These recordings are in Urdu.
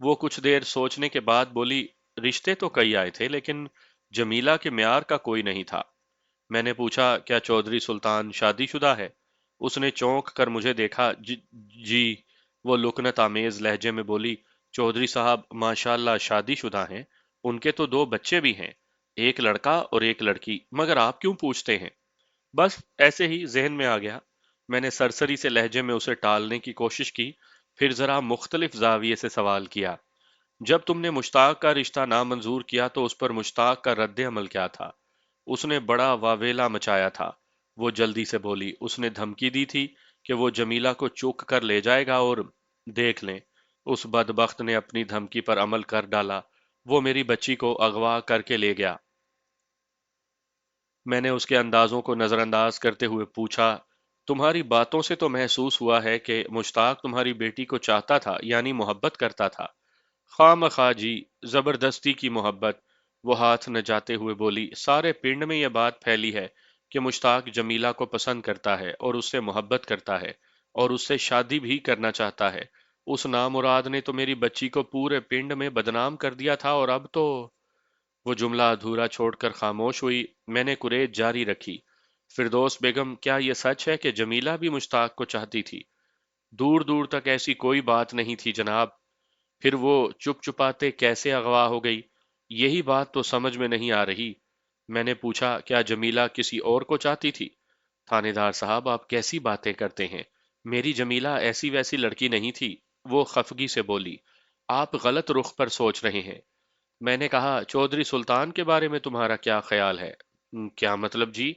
وہ کچھ دیر سوچنے کے بعد بولی، رشتے تو کئی آئے تھے لیکن جمیلہ کے معیار کا کوئی نہیں تھا۔ میں نے پوچھا، کیا چودھری سلطان شادی شدہ ہے؟ اس نے چونک کر مجھے دیکھا۔ جی، وہ لکنت آمیز لہجے میں بولی، چودھری صاحب ماشاءاللہ شادی شدہ ہیں، ان کے تو دو بچے بھی ہیں، ایک لڑکا اور ایک لڑکی، مگر آپ کیوں پوچھتے ہیں؟ بس ایسے ہی ذہن میں آ گیا۔ میں نے سرسری سے لہجے میں اسے ٹالنے کی کوشش کی، پھر ذرا مختلف زاویے سے سوال کیا، جب تم نے مشتاق کا رشتہ نامنظور کیا تو اس پر مشتاق کا رد عمل کیا تھا؟ اس نے بڑا واویلا مچایا تھا۔ وہ جلدی سے بولی، اس نے دھمکی دی تھی کہ وہ جمیلہ کو چوک کر لے جائے گا، اور دیکھ لیں، اس بدبخت نے اپنی دھمکی پر عمل کر ڈالا، وہ میری بچی کو اغوا کر کے لے گیا۔ میں نے اس کے اندازوں کو نظر انداز کرتے ہوئے پوچھا، تمہاری باتوں سے تو محسوس ہوا ہے کہ مشتاق تمہاری بیٹی کو چاہتا تھا، یعنی محبت کرتا تھا۔ خواہ مخواہ جی، زبردستی کی محبت۔ وہ ہاتھ نہ جاتے ہوئے بولی، سارے پنڈ میں یہ بات پھیلی ہے کہ مشتاق جمیلہ کو پسند کرتا ہے اور اس سے محبت کرتا ہے اور اس سے شادی بھی کرنا چاہتا ہے۔ اس نامراد نے تو میری بچی کو پورے پنڈ میں بدنام کر دیا تھا، اور اب تو… وہ جملہ ادھورا چھوڑ کر خاموش ہوئی۔ میں نے کوریج جاری رکھی، فردوس بیگم، کیا یہ سچ ہے کہ جمیلہ بھی مشتاق کو چاہتی تھی؟ دور دور تک ایسی کوئی بات نہیں تھی جناب۔ پھر وہ چپ چپاتے کیسے اغوا ہو گئی؟ یہی بات تو سمجھ میں نہیں آ رہی۔ میں نے پوچھا، کیا جمیلہ کسی اور کو چاہتی تھی؟ تھانے دار صاحب، آپ کیسی باتیں کرتے ہیں؟ میری جمیلہ ایسی ویسی لڑکی نہیں تھی۔ وہ خفگی سے بولی، آپ غلط رخ پر سوچ رہے ہیں۔ میں نے کہا، چودھری سلطان کے بارے میں تمہارا کیا خیال ہے؟ کیا مطلب جی؟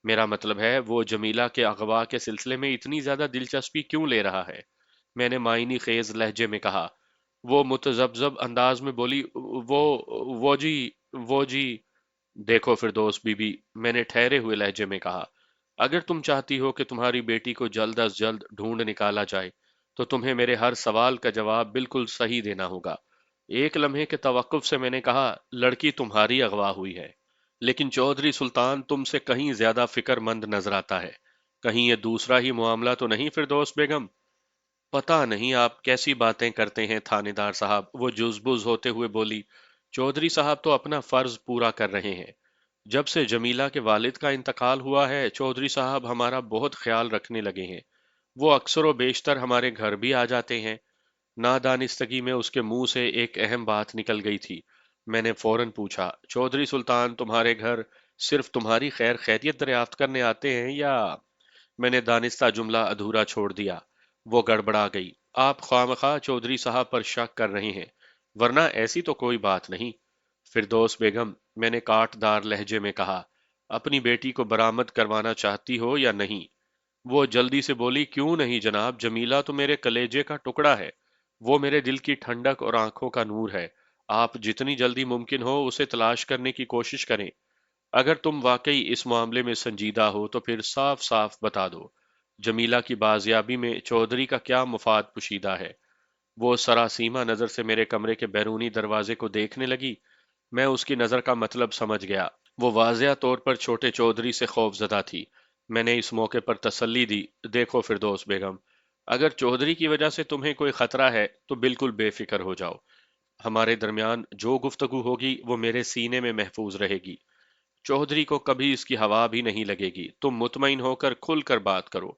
میرا مطلب ہے، وہ جمیلہ کے اغوا کے سلسلے میں اتنی زیادہ دلچسپی کیوں لے رہا ہے؟ میں نے معنی خیز لہجے میں کہا۔ وہ متذبذب انداز میں بولی، وہ وہ جی وہ جی دیکھو فردوس بی بی، میں نے ٹھہرے ہوئے لہجے میں کہا، اگر تم چاہتی ہو کہ تمہاری بیٹی کو جلد از جلد ڈھونڈ نکالا جائے تو تمہیں میرے ہر سوال کا جواب بالکل صحیح دینا ہوگا۔ ایک لمحے کے توقف سے میں نے کہا، لڑکی تمہاری اغوا ہوئی ہے، لیکن چودھری سلطان تم سے کہیں زیادہ فکر مند نظر آتا ہے۔ کہیں یہ دوسرا ہی معاملہ تو نہیں فردوس بیگم؟ پتہ نہیں آپ کیسی باتیں کرتے ہیں تھانے دار صاحب، وہ جزبز ہوتے ہوئے بولی، چودھری صاحب تو اپنا فرض پورا کر رہے ہیں۔ جب سے جمیلہ کے والد کا انتقال ہوا ہے، چودھری صاحب ہمارا بہت خیال رکھنے لگے ہیں۔ وہ اکثر و بیشتر ہمارے گھر بھی آ جاتے ہیں۔ نادانستگی میں اس کے منہ سے ایک اہم بات نکل گئی تھی۔ میں نے فوراً پوچھا، چودھری سلطان تمہارے گھر صرف تمہاری خیر خیریت دریافت کرنے آتے ہیں یا… میں نے دانستہ جملہ ادھورا چھوڑ دیا۔ وہ گڑبڑا گئی۔ آپ خواہ چودھری صاحب پر شک کر رہے ہیں، ورنہ ایسی تو کوئی بات نہیں۔ فردوس بیگم، میں نے کاٹ دار لہجے میں کہا، اپنی بیٹی کو برآمد کروانا چاہتی ہو یا نہیں؟ وہ جلدی سے بولی، کیوں نہیں جناب، جمیلہ تو میرے کلیجے کا ٹکڑا ہے، وہ میرے دل کی ٹھنڈک اور آنکھوں کا نور ہے۔ آپ جتنی جلدی ممکن ہو اسے تلاش کرنے کی کوشش کریں۔ اگر تم واقعی اس معاملے میں سنجیدہ ہو تو پھر صاف صاف بتا دو، جمیلہ کی بازیابی میں چودھری کا کیا مفاد پوشیدہ ہے؟ وہ سراسیمہ نظر سے میرے کمرے کے بیرونی دروازے کو دیکھنے لگی۔ میں اس کی نظر کا مطلب سمجھ گیا۔ وہ واضح طور پر چھوٹے چودھری سے خوف زدہ تھی۔ میں نے اس موقع پر تسلی دی، دیکھو فردوس بیگم، اگر چودھری کی وجہ سے تمہیں کوئی خطرہ ہے تو بالکل بے فکر ہو جاؤ۔ ہمارے درمیان جو گفتگو ہوگی وہ میرے سینے میں محفوظ رہے گی۔ چودھری کو کبھی اس کی ہوا بھی نہیں لگے گی۔ تم مطمئن ہو کر کھل کر بات کرو۔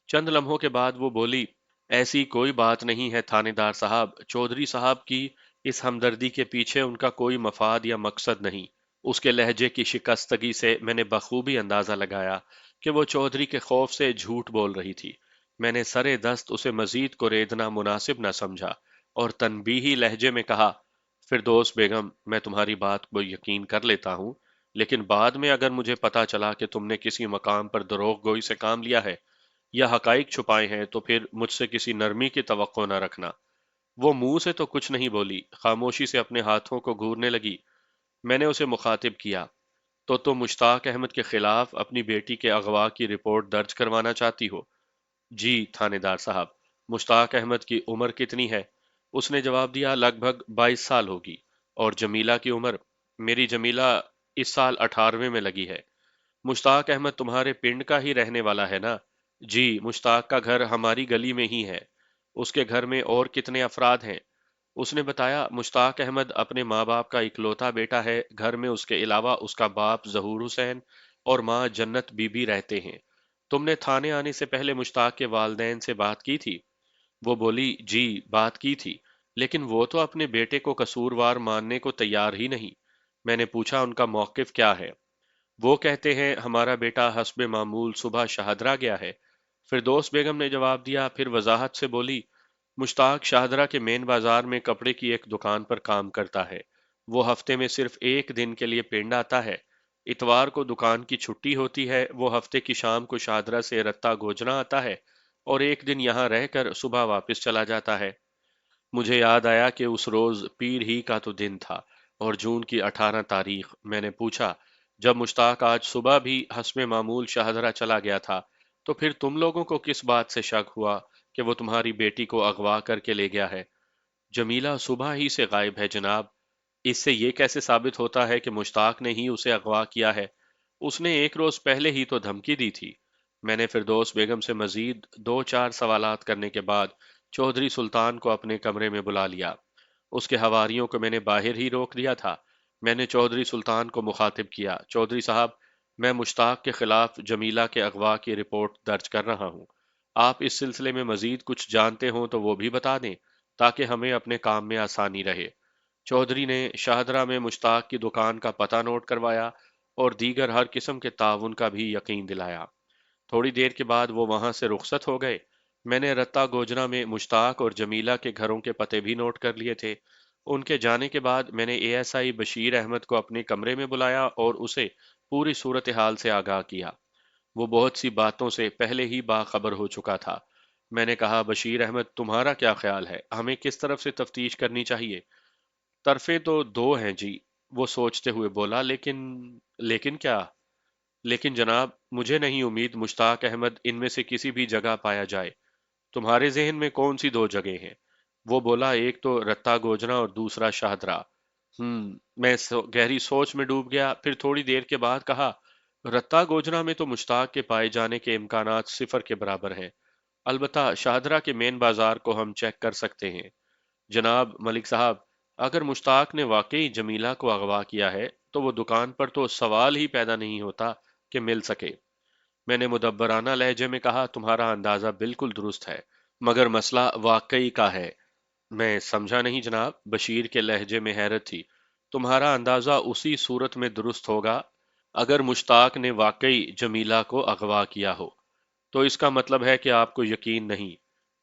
چند لمحوں کے بعد وہ بولی، ایسی کوئی بات نہیں ہے تھانے دار صاحب، چودھری صاحب کی اس ہمدردی کے پیچھے ان کا کوئی مفاد یا مقصد نہیں۔ اس کے لہجے کی شکستگی سے میں نے بخوبی اندازہ لگایا کہ وہ چودھری کے خوف سے جھوٹ بول رہی تھی۔ میں نے سرے دست اسے مزید کو ریدنا مناسب نہ سمجھا اور تنبیہی لہجے میں کہا، فردوس بیگم، میں تمہاری بات کو یقین کر لیتا ہوں، لیکن بعد میں اگر مجھے پتا چلا کہ تم نے کسی مقام پر دروغ گوئی سے کام لیا ہے یا حقائق چھپائے ہیں تو پھر مجھ سے کسی نرمی کی توقع نہ رکھنا۔ وہ منہ سے تو کچھ نہیں بولی، خاموشی سے اپنے ہاتھوں کو گھورنے لگی۔ میں نے اسے مخاطب کیا، تو تم مشتاق احمد کے خلاف اپنی بیٹی کے اغوا کی رپورٹ درج کروانا چاہتی ہو؟ جی تھانے دار صاحب۔ مشتاق احمد کی عمر کتنی ہے؟ اس نے جواب دیا، لگ بھگ 22 سال ہوگی۔ اور جمیلہ کی عمر؟ میری جمیلہ اس سال 18ویں میں لگی ہے۔ مشتاق احمد تمہارے پنڈ کا ہی رہنے والا ہے نا؟ جی، مشتاق کا گھر ہماری گلی میں ہی ہے۔ اس کے گھر میں اور کتنے افراد ہیں؟ اس نے بتایا مشتاق احمد اپنے ماں باپ کا اکلوتا بیٹا ہے، گھر میں اس کے علاوہ اس کا باپ ظہور حسین اور ماں جنت بی بی رہتے ہیں۔ تم نے تھانے آنے سے پہلے مشتاق کے والدین سے بات کی تھی؟ وہ بولی جی بات کی تھی، لیکن وہ تو اپنے بیٹے کو قصوروار ماننے کو تیار ہی نہیں۔ میں نے پوچھا ان کا موقف کیا ہے؟ وہ کہتے ہیں ہمارا بیٹا حسب معمول صبح شاہدرہ گیا ہے۔ فردوس بیگم نے جواب دیا، پھر وضاحت سے بولی مشتاق شاہدرہ کے مین بازار میں کپڑے کی ایک دکان پر کام کرتا ہے۔ وہ ہفتے میں صرف ایک دن کے لیے پنڈ آتا ہے۔ اتوار کو دکان کی چھٹی ہوتی ہے، وہ ہفتے کی شام کو شاہدرہ سے رتہ گوجنا آتا ہے اور ایک دن یہاں رہ کر صبح واپس چلا جاتا ہے۔ مجھے یاد آیا کہ اس روز پیر ہی کا تو دن تھا اور جون کی 18 تاریخ۔ میں نے پوچھا جب مشتاق آج صبح بھی حسب معمول شاہدرہ چلا گیا تھا تو پھر تم لوگوں کو کس بات سے شک ہوا کہ وہ تمہاری بیٹی کو اغوا کر کے لے گیا ہے؟ جمیلہ صبح ہی سے غائب ہے جناب۔ اس سے یہ کیسے ثابت ہوتا ہے کہ مشتاق نے ہی اسے اغوا کیا ہے؟ اس نے ایک روز پہلے ہی تو دھمکی دی تھی۔ میں نے فردوس بیگم سے مزید دو چار سوالات کرنے کے بعد چودھری سلطان کو اپنے کمرے میں بلا لیا۔ اس کے حواریوں کو میں نے باہر ہی روک دیا تھا۔ میں نے چودھری سلطان کو مخاطب کیا، چودھری صاحب، میں مشتاق کے خلاف جمیلہ کے اغوا کی رپورٹ درج کر رہا ہوں۔ آپ اس سلسلے میں مزید کچھ جانتے ہوں تو وہ بھی بتا دیں تاکہ ہمیں اپنے کام میں آسانی رہے۔ چودھری نے شاہدرہ میں مشتاق کی دکان کا پتہ نوٹ کروایا اور دیگر ہر قسم کے تعاون کا بھی یقین دلایا۔ تھوڑی دیر کے بعد وہ وہاں سے رخصت ہو گئے۔ میں نے رتہ گوجرا میں مشتاق اور جمیلہ کے گھروں کے پتے بھی نوٹ کر لیے تھے۔ ان کے جانے کے بعد میں نے A S I Bashir Ahmad کو اپنے کمرے میں بلایا اور اسے پوری صورتحال سے آگاہ کیا۔ وہ بہت سی باتوں سے پہلے ہی باخبر ہو چکا تھا۔ میں نے کہا بشیر احمد تمہارا کیا خیال ہے، ہمیں کس طرف سے تفتیش کرنی چاہیے؟ طرفیں تو دو ہیں جی، وہ سوچتے ہوئے بولا، لیکن کیا؟ لیکن جناب مجھے نہیں امید مشتاق احمد ان میں سے کسی بھی جگہ پایا جائے۔ تمہارے ذہن میں کون سی دو جگہیں ہیں؟ وہ بولا ایک تو رتہ گوجرا اور دوسرا شاہدرہ۔ میں گہری سوچ میں ڈوب گیا، پھر تھوڑی دیر کے بعد کہا رتہ گوجرا میں تو مشتاق کے پائے جانے کے امکانات صفر کے برابر ہیں، البتہ شاہدرہ کے مین بازار کو ہم چیک کر سکتے ہیں۔ جناب ملک صاحب، اگر مشتاق نے واقعی جمیلہ کو اغوا کیا ہے تو وہ دکان پر تو سوال ہی پیدا نہیں ہوتا کہ مل سکے۔ میں نے مدبرانہ لہجے میں کہا تمہارا اندازہ بالکل درست ہے، مگر مسئلہ واقعی کا ہے۔ میں سمجھا نہیں جناب، بشیر کے لہجے میں حیرت تھی۔ تمہارا اندازہ اسی صورت میں درست ہوگا اگر مشتاق نے واقعی جمیلہ کو اغوا کیا ہو، تو اس کا مطلب ہے کہ آپ کو یقین نہیں۔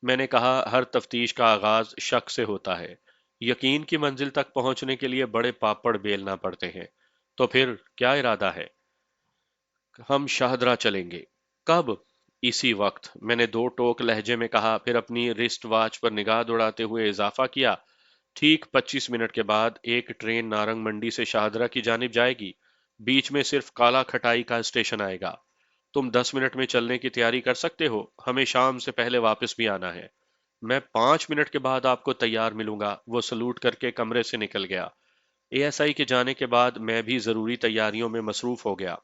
میں نے کہا ہر تفتیش کا آغاز شک سے ہوتا ہے، یقین کی منزل تک پہنچنے کے لیے بڑے پاپڑ بیلنا پڑتے ہیں۔ تو پھر کیا ارادہ ہے؟ ہم شاہدرہ چلیں گے۔ کب؟ اسی وقت، میں نے دو ٹوک لہجے میں کہا، پھر اپنی رسٹ واچ پر نگاہ دوڑاتے ہوئے اضافہ کیا، ٹھیک 25 منٹ کے بعد ایک ٹرین نارنگ منڈی سے شاہدرہ کی جانب جائے گی۔ بیچ میں صرف کالا کھٹائی کا اسٹیشن آئے گا۔ تم 10 منٹ میں چلنے کی تیاری کر سکتے ہو؟ ہمیں شام سے پہلے واپس بھی آنا ہے۔ میں 5 منٹ کے بعد آپ کو تیار ملوں گا، وہ سلوٹ کر کے کمرے سے نکل گیا۔ اے ایس آئی کے جانے کے بعد میں بھی ضروری تیاریوں میں مصروف ہو گیا۔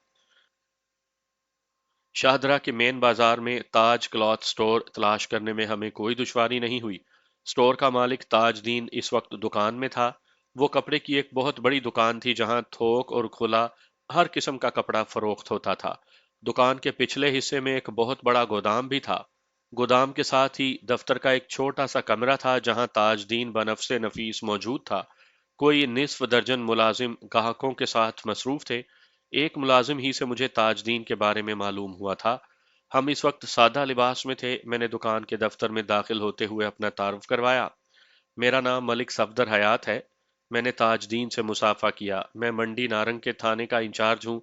شاہدرہ کے مین بازار میں تاج کلاتھ سٹور تلاش کرنے میں ہمیں کوئی دشواری نہیں ہوئی۔ سٹور کا مالک تاج دین اس وقت دکان میں تھا۔ وہ کپڑے کی ایک بہت بڑی دکان تھی جہاں تھوک اور کھلا ہر قسم کا کپڑا فروخت ہوتا تھا۔ دکان کے پچھلے حصے میں ایک بہت بڑا گودام بھی تھا۔ گودام کے ساتھ ہی دفتر کا ایک چھوٹا سا کمرہ تھا جہاں تاج دین بنفس نفیس موجود تھا۔ کوئی نصف درجن ملازم گاہکوں کے ساتھ مصروف تھے۔ ایک ملازم ہی سے مجھے تاج دین کے بارے میں معلوم ہوا تھا۔ ہم اس وقت سادہ لباس میں تھے۔ میں نے دکان کے دفتر میں داخل ہوتے ہوئے اپنا تعارف کروایا۔ میرا نام ملک صفدر حیات ہے۔ میں نے تاج دین سے مصافحہ کیا۔ میں منڈی نارنگ کے تھانے کا انچارج ہوں۔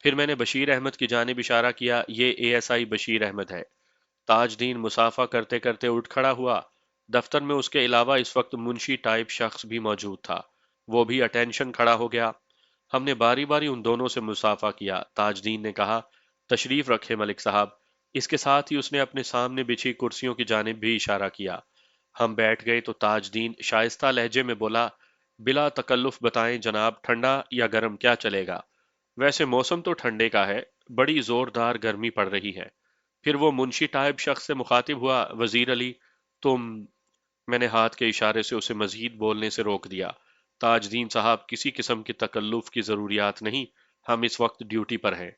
پھر میں نے بشیر احمد کی جانب اشارہ کیا، یہ A S I Bashir Ahmad ہے۔ تاج دین مصافحہ کرتے کرتے اٹھ کھڑا ہوا۔ دفتر میں اس کے علاوہ اس وقت منشی ٹائپ شخص بھی موجود تھا۔ وہ بھی اٹینشن کھڑا ہو گیا۔ ہم نے باری باری ان دونوں سے مصافحہ کیا۔ تاج دین نے کہا تشریف رکھے ملک صاحب۔ اس کے ساتھ ہی اس نے اپنے سامنے بچھی کرسیوں کی جانب بھی اشارہ کیا۔ ہم بیٹھ گئے تو تاج دین شائستہ لہجے میں بولا بلا تکلف بتائیں جناب، ٹھنڈا یا گرم کیا چلے گا؟ ویسے موسم تو ٹھنڈے کا ہے، بڑی زوردار گرمی پڑ رہی ہے۔ پھر وہ منشی ٹائپ شخص سے مخاطب ہوا، وزیر علی، تم میں نے ہاتھ کے اشارے سے اسے مزید بولنے سے روک دیا۔ تاج دین صاحب، کسی قسم کی تکلف کی ضروریات نہیں، ہم اس وقت ڈیوٹی پر ہیں۔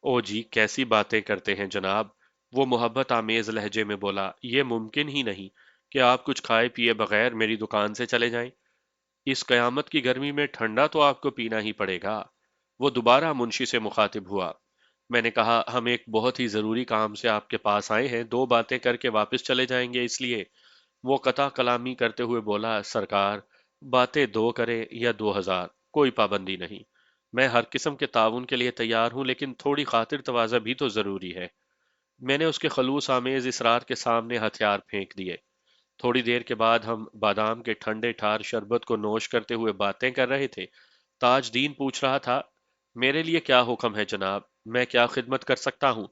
او جی، کیسی باتیں کرتے ہیں جناب، وہ محبت آمیز لہجے میں بولا، یہ ممکن ہی نہیں کہ آپ کچھ کھائے پیے بغیر میری دکان سے چلے جائیں۔ اس قیامت کی گرمی میں ٹھنڈا تو آپ کو پینا ہی پڑے گا۔ وہ دوبارہ منشی سے مخاطب ہوا۔ میں نے کہا، ہم ایک بہت ہی ضروری کام سے آپ کے پاس آئے ہیں، دو باتیں کر کے واپس چلے جائیں گے اس لیے۔ وہ قطع کلامی کرتے ہوئے بولا، سرکار، باتیں دو کرے یا 2000، کوئی پابندی نہیں۔ میں ہر قسم کے تعاون کے لیے تیار ہوں، لیکن تھوڑی خاطر تواضع بھی تو ضروری ہے۔ میں نے اس کے خلوص آمیز اصرار کے سامنے ہتھیار پھینک دیے۔ تھوڑی دیر کے بعد ہم بادام کے ٹھنڈے ٹھار شربت کو نوش کرتے ہوئے باتیں کر رہے تھے۔ تاج دین پوچھ رہا تھا، میرے لیے کیا حکم ہے جناب، میں کیا خدمت کر سکتا ہوں؟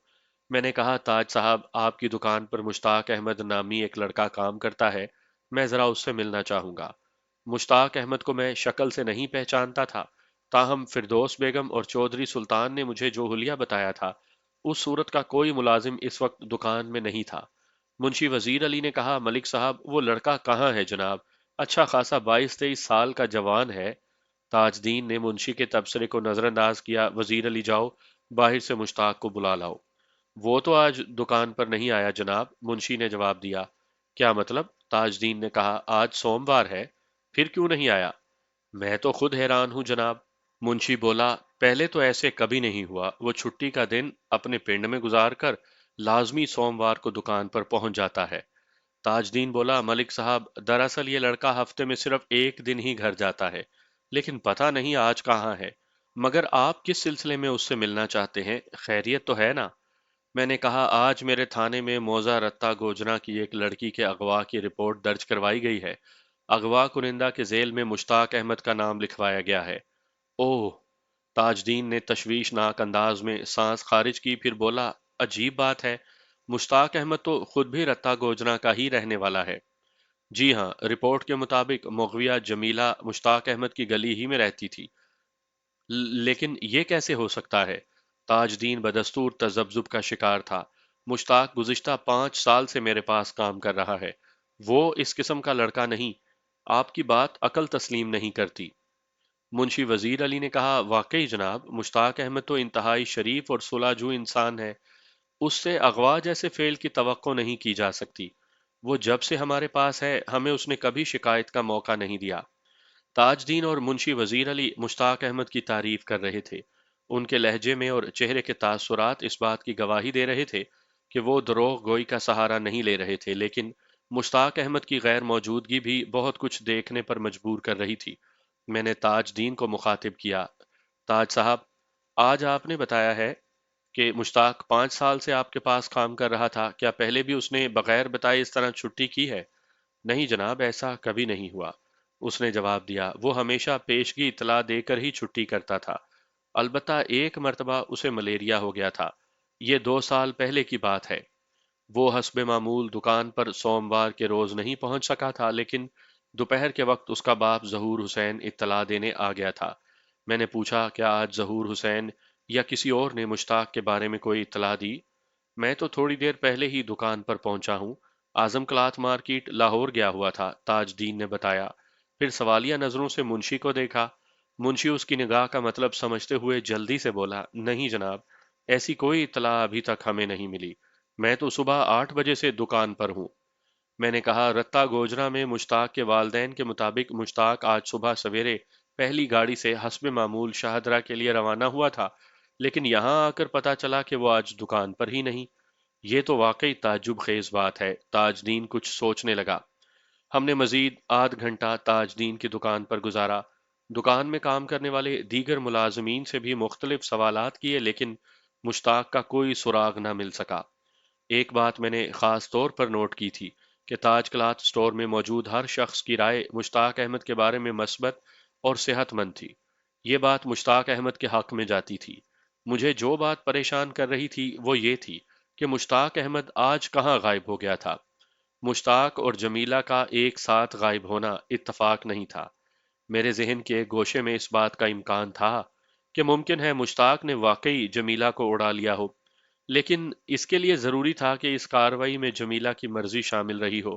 میں نے کہا، تاج صاحب، آپ کی دکان پر مشتاق احمد نامی ایک لڑکا کام کرتا ہے، میں ذرا اس سے ملنا چاہوں گا۔ مشتاق احمد کو میں شکل سے نہیں پہچانتا تھا، تاہم فردوس بیگم اور چودھری سلطان نے مجھے جو حلیہ بتایا تھا، اس صورت کا کوئی ملازم اس وقت دکان میں نہیں تھا۔ منشی وزیر علی نے کہا، ملک صاحب، وہ لڑکا کہاں ہے جناب؟ اچھا خاصا 22-23 سال کا جوان ہے۔ تاج دین نے منشی کے تبصرے کو نظر انداز کیا، وزیر علی جاؤ، باہر سے مشتاق کو بلا لاؤ۔ وہ تو آج دکان پر نہیں آیا جناب، منشی نے جواب دیا۔ کیا مطلب؟ تاج دین نے کہا، آج سوموار ہے، پھر کیوں نہیں آیا؟ میں تو خود حیران ہوں جناب، منشی بولا، پہلے تو ایسے کبھی نہیں ہوا، وہ چھٹی کا دن اپنے پنڈ میں گزار کر لازمی سوموار کو دکان پر پہنچ جاتا ہے۔ تاج دین بولا، ملک صاحب، دراصل یہ لڑکا ہفتے میں صرف ایک دن ہی گھر جاتا ہے، لیکن پتہ نہیں آج کہاں ہے۔ مگر آپ کس سلسلے میں اس سے ملنا چاہتے ہیں؟ خیریت تو ہے نا؟ میں نے کہا، آج میرے تھانے میں موزہ رتہ گوجرا کی ایک لڑکی کے اغوا کی رپورٹ درج کروائی گئی ہے۔ اغوا کنندہ کے ذیل میں مشتاق احمد کا نام لکھوایا گیا ہے۔ اوہ! تاج دین نے تشویشناک انداز میں سانس خارج کی، پھر بولا، عجیب بات ہے، مشتاق احمد تو خود بھی رتہ گوجرا کا ہی رہنے والا ہے۔ جی ہاں، رپورٹ کے مطابق مغویہ جمیلہ مشتاق احمد کی گلی ہی میں رہتی تھی۔ لیکن یہ کیسے ہو سکتا ہے؟ تاج دین بدستور تذبذب کا شکار تھا۔ مشتاق گزشتہ 5 سال سے میرے پاس کام کر رہا ہے، وہ اس قسم کا لڑکا نہیں۔ آپ کی بات عقل تسلیم نہیں کرتی۔ منشی وزیر علی نے کہا، واقعی جناب، مشتاق احمد تو انتہائی شریف اور صلح جو انسان ہے، اس سے اغوا جیسے فعل کی توقع نہیں کی جا سکتی۔ وہ جب سے ہمارے پاس ہے، ہمیں اس نے کبھی شکایت کا موقع نہیں دیا۔ تاج دین اور منشی وزیر علی مشتاق احمد کی تعریف کر رہے تھے۔ ان کے لہجے میں اور چہرے کے تاثرات اس بات کی گواہی دے رہے تھے کہ وہ دروغ گوئی کا سہارا نہیں لے رہے تھے، لیکن مشتاق احمد کی غیر موجودگی بھی بہت کچھ دیکھنے پر مجبور کر رہی تھی۔ میں نے تاج دین کو مخاطب کیا، تاج صاحب، آج آپ نے بتایا ہے کہ مشتاق 5 سال سے آپ کے پاس کام کر رہا تھا، کیا پہلے بھی اس نے بغیر بتائے اس طرح چھٹی کی ہے؟ نہیں جناب، ایسا کبھی نہیں ہوا، اس نے جواب دیا۔ وہ ہمیشہ پیشگی اطلاع دے کر ہی چھٹی کرتا تھا۔ البتہ ایک مرتبہ اسے ملیریا ہو گیا تھا، یہ 2 سال پہلے کی بات ہے۔ وہ حسب معمول دکان پر سوموار کے روز نہیں پہنچ سکا تھا، لیکن دوپہر کے وقت اس کا باپ ظہور حسین اطلاع دینے آ گیا تھا۔ میں نے پوچھا، کیا آج ظہور حسین یا کسی اور نے مشتاق کے بارے میں کوئی اطلاع دی؟ میں تو تھوڑی دیر پہلے ہی دکان پر پہنچا ہوں، اعظم کلاتھ مارکیٹ لاہور گیا ہوا تھا، تاج دین نے بتایا۔ پھر سوالیہ نظروں سے منشی کو دیکھا۔ منشی اس کی نگاہ کا مطلب سمجھتے ہوئے جلدی سے بولا، نہیں جناب، ایسی کوئی اطلاع ابھی تک ہمیں نہیں ملی، میں تو صبح 8 بجے سے دکان پر ہوں۔ میں نے کہا، رتہ گوجرا میں مشتاق کے والدین کے مطابق مشتاق آج صبح سویرے پہلی گاڑی سے حسب معمول شاہدرہ کے لیے روانہ ہوا تھا، لیکن یہاں آ کر پتا چلا کہ وہ آج دکان پر ہی نہیں۔ یہ تو واقعی تعجب خیز بات ہے۔ تاج دین کچھ سوچنے لگا۔ ہم نے مزید آدھ گھنٹہ تاج دین کی دکان پر گزارا۔ دکان میں کام کرنے والے دیگر ملازمین سے بھی مختلف سوالات کیے، لیکن مشتاق کا کوئی سراغ نہ مل سکا۔ ایک بات میں نے خاص طور پر نوٹ کی تھی کہ تاج کلاتھ سٹور میں موجود ہر شخص کی رائے مشتاق احمد کے بارے میں مثبت اور صحت مند تھی۔ یہ بات مشتاق احمد کے حق میں جاتی تھی۔ مجھے جو بات پریشان کر رہی تھی وہ یہ تھی کہ مشتاق احمد آج کہاں غائب ہو گیا تھا۔ مشتاق اور جمیلہ کا ایک ساتھ غائب ہونا اتفاق نہیں تھا۔ میرے ذہن کے ایک گوشے میں اس بات کا امکان تھا کہ ممکن ہے مشتاق نے واقعی جمیلہ کو اڑا لیا ہو، لیکن اس کے لیے ضروری تھا کہ اس کارروائی میں جمیلہ کی مرضی شامل رہی ہو۔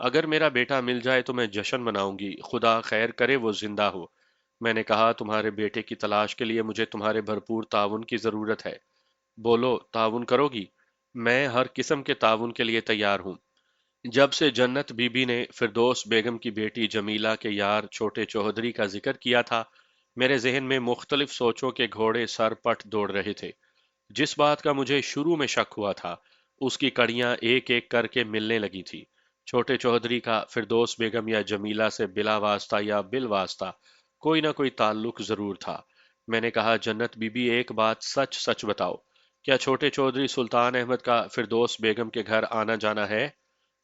اگر میرا بیٹا مل جائے تو میں جشن مناؤں گی، خدا خیر کرے وہ زندہ ہو۔ میں نے کہا تمہارے بیٹے کی تلاش کے لیے مجھے تمہارے بھرپور تعاون کی ضرورت ہے۔ بولو تعاون کرو گی؟ میں ہر قسم کے تعاون کے لیے تیار ہوں۔ جب سے جنت بی بی نے فردوس بیگم کی بیٹی جمیلہ کے یار چھوٹے چوہدری کا ذکر کیا تھا، میرے ذہن میں مختلف سوچوں کے گھوڑے سر پٹ دوڑ رہے تھے۔ جس بات کا مجھے شروع میں شک ہوا تھا، اس کی کڑیاں ایک ایک کر کے ملنے لگی تھی۔ چھوٹے چوہدری کا فردوس بیگم یا جمیلہ سے بلا واسطہ یا بالواسطہ کوئی نہ کوئی تعلق ضرور تھا۔ میں نے کہا جنت بی بی ایک بات سچ سچ بتاؤ، کیا چھوٹے چودھری سلطان احمد کا فردوس بیگم کے گھر آنا جانا ہے؟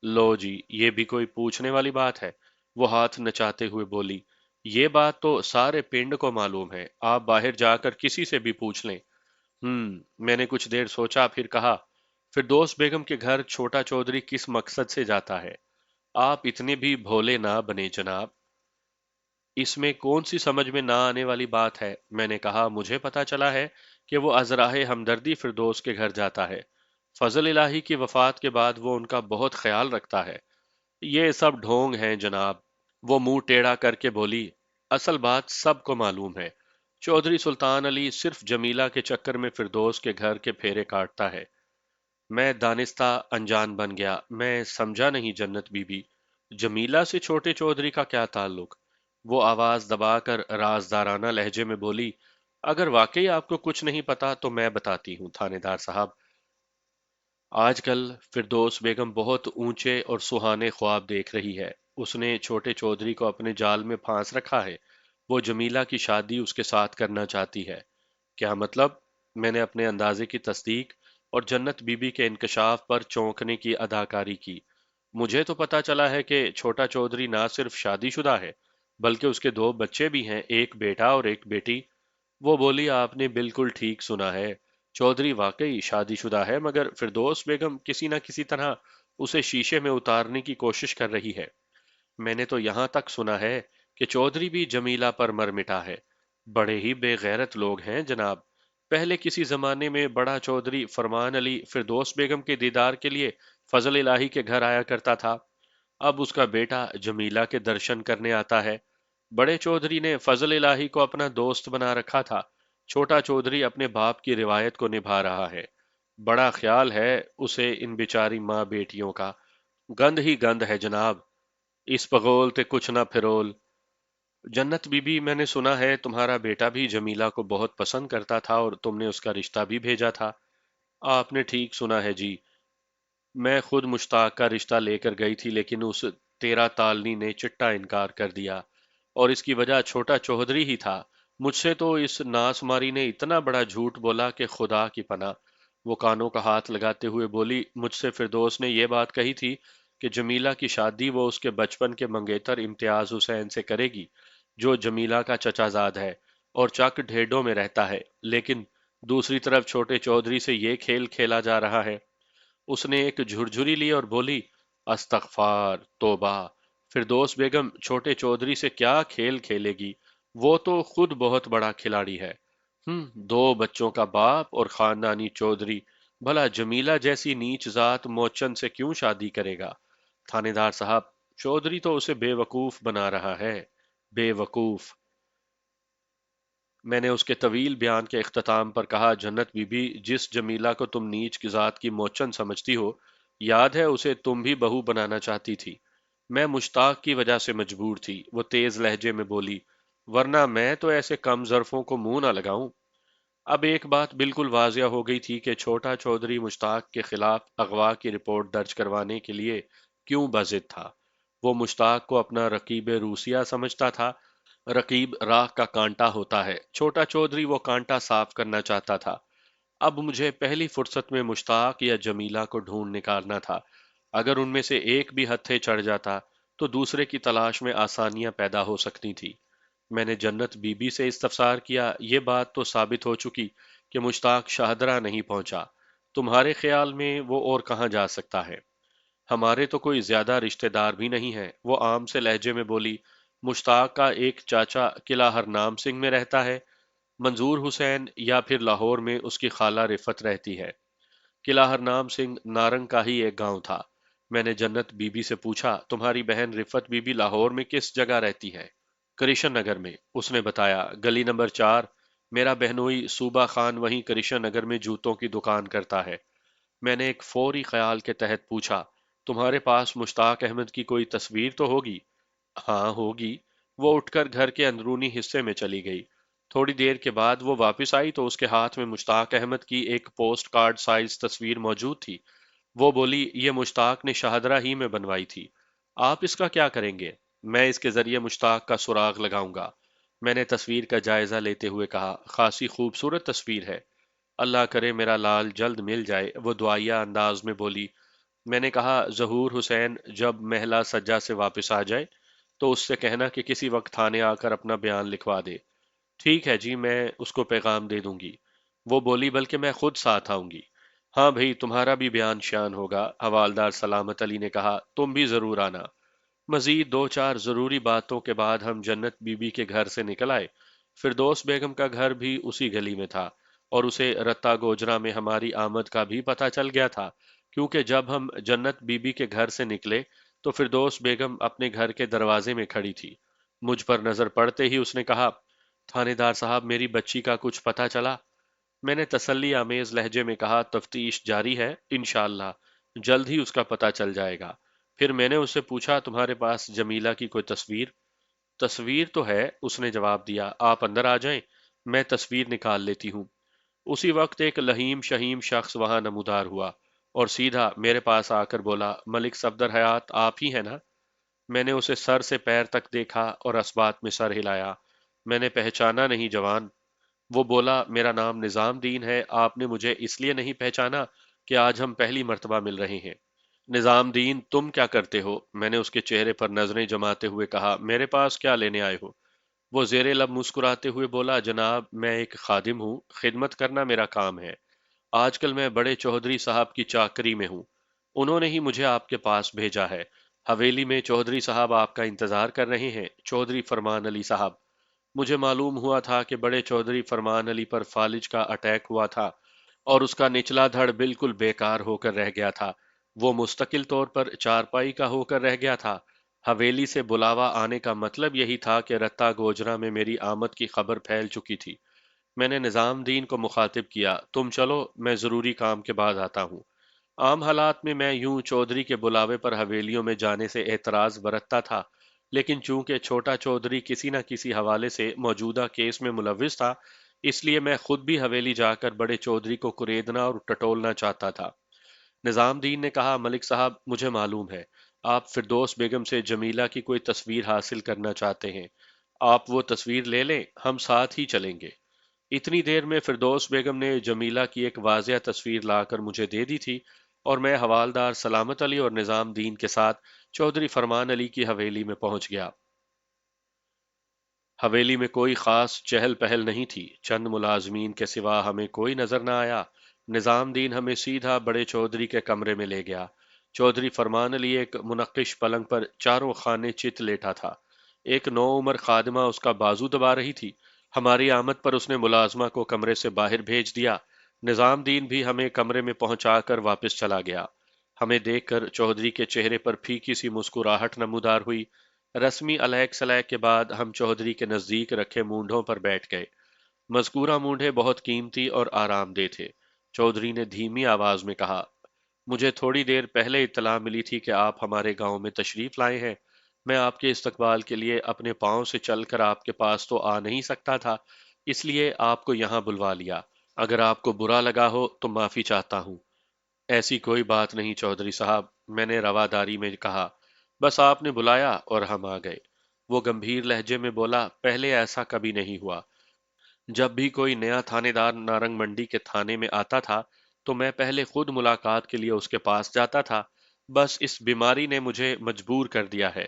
لو جی، یہ بھی کوئی پوچھنے والی بات ہے؟ وہ ہاتھ نچاتے ہوئے بولی، یہ بات تو سارے پنڈ کو معلوم ہے، آپ باہر جا کر کسی سے بھی پوچھ لیں۔ میں نے کچھ دیر سوچا، پھر کہا فردوس بیگم کے گھر چھوٹا چودھری کس مقصد سے جاتا ہے؟ آپ اتنے بھی بھولے نہ بنے جناب، اس میں کون سی سمجھ میں نہ آنے والی بات ہے؟ میں نے کہا مجھے پتا چلا ہے کہ وہ ازراہ ہمدردی فردوس کے گھر جاتا ہے۔ فضل الہی کی وفات کے بعد وہ ان کا بہت خیال رکھتا ہے۔ یہ سب ڈھونگ ہیں جناب، وہ منہ ٹیڑھا کر کے بولی، اصل بات سب کو معلوم ہے، چودھری سلطان علی صرف جمیلہ کے چکر میں فردوس کے گھر کے پھیرے کاٹتا ہے۔ میں دانستہ انجان بن گیا، میں سمجھا نہیں جنت بی بی، جمیلہ سے چھوٹے چودھری کا کیا تعلق؟ وہ آواز دبا کر رازدارانہ لہجے میں بولی، اگر واقعی آپ کو کچھ نہیں پتا تو میں بتاتی ہوں تھانے دار صاحب۔ آج کل فردوس بیگم بہت اونچے اور سہانے خواب دیکھ رہی ہے۔ اس نے چھوٹے چودھری کو اپنے جال میں پھانس رکھا ہے۔ وہ جمیلہ کی شادی اس کے ساتھ کرنا چاہتی ہے۔ کیا مطلب؟ میں نے اپنے اندازے کی تصدیق اور جنت بی بی کے انکشاف پر چونکنے کی اداکاری کی۔ مجھے تو پتا چلا ہے کہ چھوٹا چودھری نہ صرف شادی شدہ ہے، بلکہ اس کے دو بچے بھی ہیں، ایک بیٹا اور ایک بیٹی۔ وہ بولی، آپ نے بالکل ٹھیک سنا ہے، چودھری واقعی شادی شدہ ہے، مگر فردوس بیگم کسی نہ کسی طرح اسے شیشے میں اتارنے کی کوشش کر رہی ہے۔ میں نے تو یہاں تک سنا ہے کہ چودھری بھی جمیلہ پر مر مٹا ہے۔ بڑے ہی بے غیرت لوگ ہیں جناب۔ پہلے کسی زمانے میں بڑا چودھری فرمان علی فردوس بیگم کے دیدار کے لیے فضل الہی کے گھر آیا کرتا تھا، اب اس کا بیٹا جمیلہ کے درشن کرنے آتا ہے۔ بڑے چودھری نے فضل الہی کو اپنا دوست بنا رکھا تھا، چھوٹا چودھری اپنے باپ کی روایت کو نبھا رہا ہے۔ بڑا خیال ہے اسے ان بیچاری ماں بیٹیوں کا، گند ہی گند ہے جناب، اس پغول تے کچھ نہ پھرول۔ جنت بی بی، میں نے سنا ہے تمہارا بیٹا بھی جمیلہ کو بہت پسند کرتا تھا اور تم نے اس کا رشتہ بھی بھیجا تھا۔ آپ نے ٹھیک سنا ہے جی، میں خود مشتاق کا رشتہ لے کر گئی تھی، لیکن اس تیرا تالنی نے چٹا انکار کر دیا، اور اس کی وجہ چھوٹا چوہدری ہی تھا۔ مجھ سے تو اس ناسماری نے اتنا بڑا جھوٹ بولا کہ خدا کی پناہ۔ وہ کانوں کا ہاتھ لگاتے ہوئے بولی، مجھ سے فردوس نے یہ بات کہی تھی کہ جمیلہ کی شادی وہ اس کے بچپن کے منگیتر امتیاز حسین سے کرے گی، جو جمیلہ کا چچا زاد ہے اور چک ڈھیڈوں میں رہتا ہے، لیکن دوسری طرف چھوٹے چودھری سے یہ کھیل کھیلا جا رہا ہے۔ اس نے ایک جھرجھری لی اور بولی، استغفار توبہ، فردوس بیگم چھوٹے چودھری سے کیا کھیل کھیلے گی؟ وہ تو خود بہت بڑا کھلاڑی ہے۔ دو بچوں کا باپ اور خاندانی چودھری، بھلا جمیلہ جیسی نیچ ذات موچن سے کیوں شادی کرے گا؟ تھانے دار صاحب، چودھری تو اسے بے وقوف بنا رہا ہے، بے وقوف۔ میں نے اس کے طویل بیان کے اختتام پر کہا، جنت بی بی، جس جمیلہ کو تم نیچ کی ذات کی موچن سمجھتی ہو، یاد ہے اسے تم بھی بہو بنانا چاہتی تھی۔ میں مشتاق کی وجہ سے مجبور تھی، وہ تیز لہجے میں بولی، ورنہ میں تو ایسے کم ظرفوں کو منہ نہ لگاؤں۔ اب ایک بات بالکل واضح ہو گئی تھی کہ چھوٹا چودھری مشتاق کے خلاف اغوا کی رپورٹ درج کروانے کے لیے کیوں بضد تھا۔ وہ مشتاق کو اپنا رقیب روسیہ سمجھتا تھا۔ رقیب راہ کا کانٹا ہوتا ہے، چھوٹا چودھری وہ کانٹا صاف کرنا چاہتا تھا۔ اب مجھے پہلی فرصت میں مشتاق یا جمیلہ کو ڈھونڈ نکالنا تھا۔ اگر ان میں سے ایک بھی ہتھے چڑھ جاتا تو دوسرے کی تلاش میں آسانیاں پیدا ہو سکتی تھی۔ میں نے جنت بی بی سے استفسار کیا، یہ بات تو ثابت ہو چکی کہ مشتاق شاہدرہ نہیں پہنچا، تمہارے خیال میں وہ اور کہاں جا سکتا ہے؟ ہمارے تو کوئی زیادہ رشتہ دار بھی نہیں ہے، وہ عام سے لہجے میں بولی۔ مشتاق کا ایک چاچا قلعہ ہرنام سنگھ میں رہتا ہے، منظور حسین، یا پھر لاہور میں اس کی خالہ رفت رہتی ہے۔ قلعہ ہرنام سنگھ نارنگ کا ہی ایک گاؤں تھا۔ میں نے جنت بی بی سے پوچھا تمہاری بہن رفت بی بی لاہور میں کس جگہ رہتی ہے؟ کرشن نگر میں، اس نے بتایا، گلی نمبر 4۔ میرا بہنوئی صوبہ خان وہیں کرشن نگر میں جوتوں کی دکان کرتا ہے۔ میں نے ایک فوری خیال کے تحت پوچھا، تمہارے پاس مشتاق احمد کی کوئی تصویر تو ہوگی؟ ہاں ہوگی۔ وہ اٹھ کر گھر کے اندرونی حصے میں چلی گئی۔ تھوڑی دیر کے بعد وہ واپس آئی تو اس کے ہاتھ میں مشتاق احمد کی ایک پوسٹ کارڈ سائز تصویر موجود تھی۔ وہ بولی، یہ مشتاق نے شاہدرہ ہی میں بنوائی تھی۔ آپ اس کا کیا کریں گے؟ میں اس کے ذریعے مشتاق کا سراغ لگاؤں گا۔ میں نے تصویر کا جائزہ لیتے ہوئے کہا، خاصی خوبصورت تصویر ہے۔ اللہ کرے میرا لال جلد مل جائے، وہ دعائیہ انداز میں بولی۔ میں نے کہا، ظہور حسین جب محلہ سجا سے واپس آ جائے تو اس سے کہنا کہ کسی وقت تھانے آ کر اپنا بیان لکھوا دے۔ ٹھیک ہے جی، میں اس کو پیغام دے دوں گی۔ وہ بولی، بلکہ میں خود ساتھ آؤں گی۔ ہاں بھئی، تمہارا بھی بیان شان ہوگا، حوالدار سلامت علی نے کہا، تم بھی ضرور آنا۔ مزید دو چار ضروری باتوں کے بعد ہم جنت بی بی کے گھر سے نکل آئے۔ فردوس بیگم کا گھر بھی اسی گلی میں تھا اور اسے رتا گوجرا میں ہماری آمد کا بھی پتہ چل گیا تھا، کیونکہ جب ہم جنت بی بی کے گھر سے نکلے تو فردوس بیگم اپنے گھر کے دروازے میں کھڑی تھی۔ مجھ پر نظر پڑتے ہی اس نے کہا، تھانے دار صاحب، میری بچی کا کچھ پتہ چلا؟ میں نے تسلی آمیز لہجے میں کہا، تفتیش جاری ہے، انشاءاللہ جلد ہی اس کا پتہ چل جائے گا۔ پھر میں نے اس سے پوچھا، تمہارے پاس جمیلہ کی کوئی تصویر؟ تصویر تو ہے، اس نے جواب دیا، آپ اندر آ جائیں، میں تصویر نکال لیتی ہوں۔ اسی وقت ایک لہیم شہیم شخص وہاں نمودار ہوا اور سیدھا میرے پاس آ کر بولا، ملک صفدر حیات آپ ہی ہیں نا؟ میں نے اسے سر سے پیر تک دیکھا اور اسبات میں سر ہلایا۔ میں نے پہچانا نہیں جوان۔ وہ بولا، میرا نام نظام دین ہے، آپ نے مجھے اس لیے نہیں پہچانا کہ آج ہم پہلی مرتبہ مل رہے ہیں۔ نظام دین، تم کیا کرتے ہو؟ میں نے اس کے چہرے پر نظریں جماتے ہوئے کہا، میرے پاس کیا لینے آئے ہو؟ وہ زیر لب مسکراتے ہوئے بولا، جناب میں ایک خادم ہوں، خدمت کرنا میرا کام ہے۔ آج کل میں بڑے چودھری صاحب کی چاکری میں ہوں، انہوں نے ہی مجھے آپ کے پاس بھیجا ہے۔ حویلی میں چودھری صاحب آپ کا انتظار کر رہے ہیں، چودھری فرمان علی صاحب۔ مجھے معلوم ہوا تھا کہ بڑے چودھری فرمان علی پر فالج کا اٹیک ہوا تھا اور اس کا نچلا دھڑ بالکل بیکار ہو کر رہ گیا تھا، وہ مستقل طور پر چارپائی کا ہو کر رہ گیا تھا۔ حویلی سے بلاوا آنے کا مطلب یہی تھا کہ رتا گوجرا میں میری آمد کی خبر پھیل چکی تھی۔ میں نے نظام دین کو مخاطب کیا، تم چلو، میں ضروری کام کے بعد آتا ہوں۔ عام حالات میں یوں چودھری کے بلاوے پر حویلیوں میں جانے سے اعتراض برتتا تھا، لیکن چونکہ چھوٹا چودھری کسی نہ کسی حوالے سے موجودہ کیس میں ملوث تھا، اس لیے میں خود بھی حویلی جا کر بڑے چودھری کو کریدنا اور ٹٹولنا چاہتا تھا۔ نظام دین نے کہا، ملک صاحب مجھے معلوم ہے، آپ فردوس بیگم سے جمیلہ کی کوئی تصویر حاصل کرنا چاہتے ہیں۔ آپ وہ تصویر لے لیں، ہم ساتھ ہی چلیں گے۔ اتنی دیر میں فردوس بیگم نے جمیلہ کی ایک واضح تصویر لا کر مجھے دے دی تھی اور میں حوالدار سلامت علی اور نظام دین کے ساتھ چودھری فرمان علی کی حویلی میں پہنچ گیا۔ حویلی میں کوئی خاص چہل پہل نہیں تھی، چند ملازمین کے سوا ہمیں کوئی نظر نہ آیا۔ نظام دین ہمیں سیدھا بڑے چودھری کے کمرے میں لے گیا۔ چودھری فرمان علی ایک منقش پلنگ پر چاروں خانے چت لیٹا تھا۔ ایک نو عمر خادمہ اس کا بازو دبا رہی تھی۔ ہماری آمد پر اس نے ملازمہ کو کمرے سے باہر بھیج دیا۔ نظام دین بھی ہمیں کمرے میں پہنچا کر واپس چلا گیا۔ ہمیں دیکھ کر چودھری کے چہرے پر پھیکی سی مسکراہٹ نمودار ہوئی۔ رسمی علیک سلیک کے بعد ہم چودھری کے نزدیک رکھے مونڈھوں پر بیٹھ گئے۔ مذکورہ مونڈھے بہت قیمتی اور آرام دہ تھے۔ چودھری نے دھیمی آواز میں کہا، مجھے تھوڑی دیر پہلے اطلاع ملی تھی کہ آپ ہمارے گاؤں میں تشریف لائے ہیں۔ میں آپ کے استقبال کے لیے اپنے پاؤں سے چل کر آپ کے پاس تو آ نہیں سکتا تھا، اس لیے آپ کو یہاں بلوا لیا۔ اگر آپ کو برا لگا ہو تو معافی چاہتا ہوں۔ ایسی کوئی بات نہیں چودھری صاحب، میں نے رواداری میں کہا، بس آپ نے بلایا اور ہم آ گئے۔ وہ گمبھیر لہجے میں بولا، پہلے ایسا کبھی نہیں ہوا۔ جب بھی کوئی نیا تھانے دار نارنگ منڈی کے تھانے میں آتا تھا تو میں پہلے خود ملاقات کے لیے اس کے پاس جاتا تھا، بس اس بیماری نے مجھے مجبور کر دیا ہے۔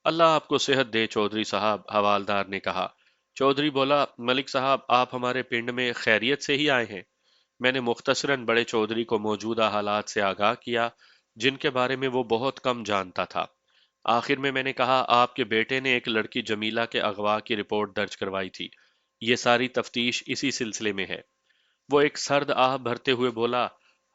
اللہ آپ کو صحت دے چودھری صاحب، حوالدار نے کہا۔ چودھری بولا، ملک صاحب آپ ہمارے پنڈ میں خیریت سے ہی آئے ہیں؟ میں نے مختصراً بڑے چودھری کو موجودہ حالات سے آگاہ کیا جن کے بارے میں وہ بہت کم جانتا تھا۔ آخر میں نے کہا، آپ کے بیٹے نے ایک لڑکی جمیلہ کے اغوا کی رپورٹ درج کروائی تھی، یہ ساری تفتیش اسی سلسلے میں ہے۔ وہ ایک سرد آہ بھرتے ہوئے بولا،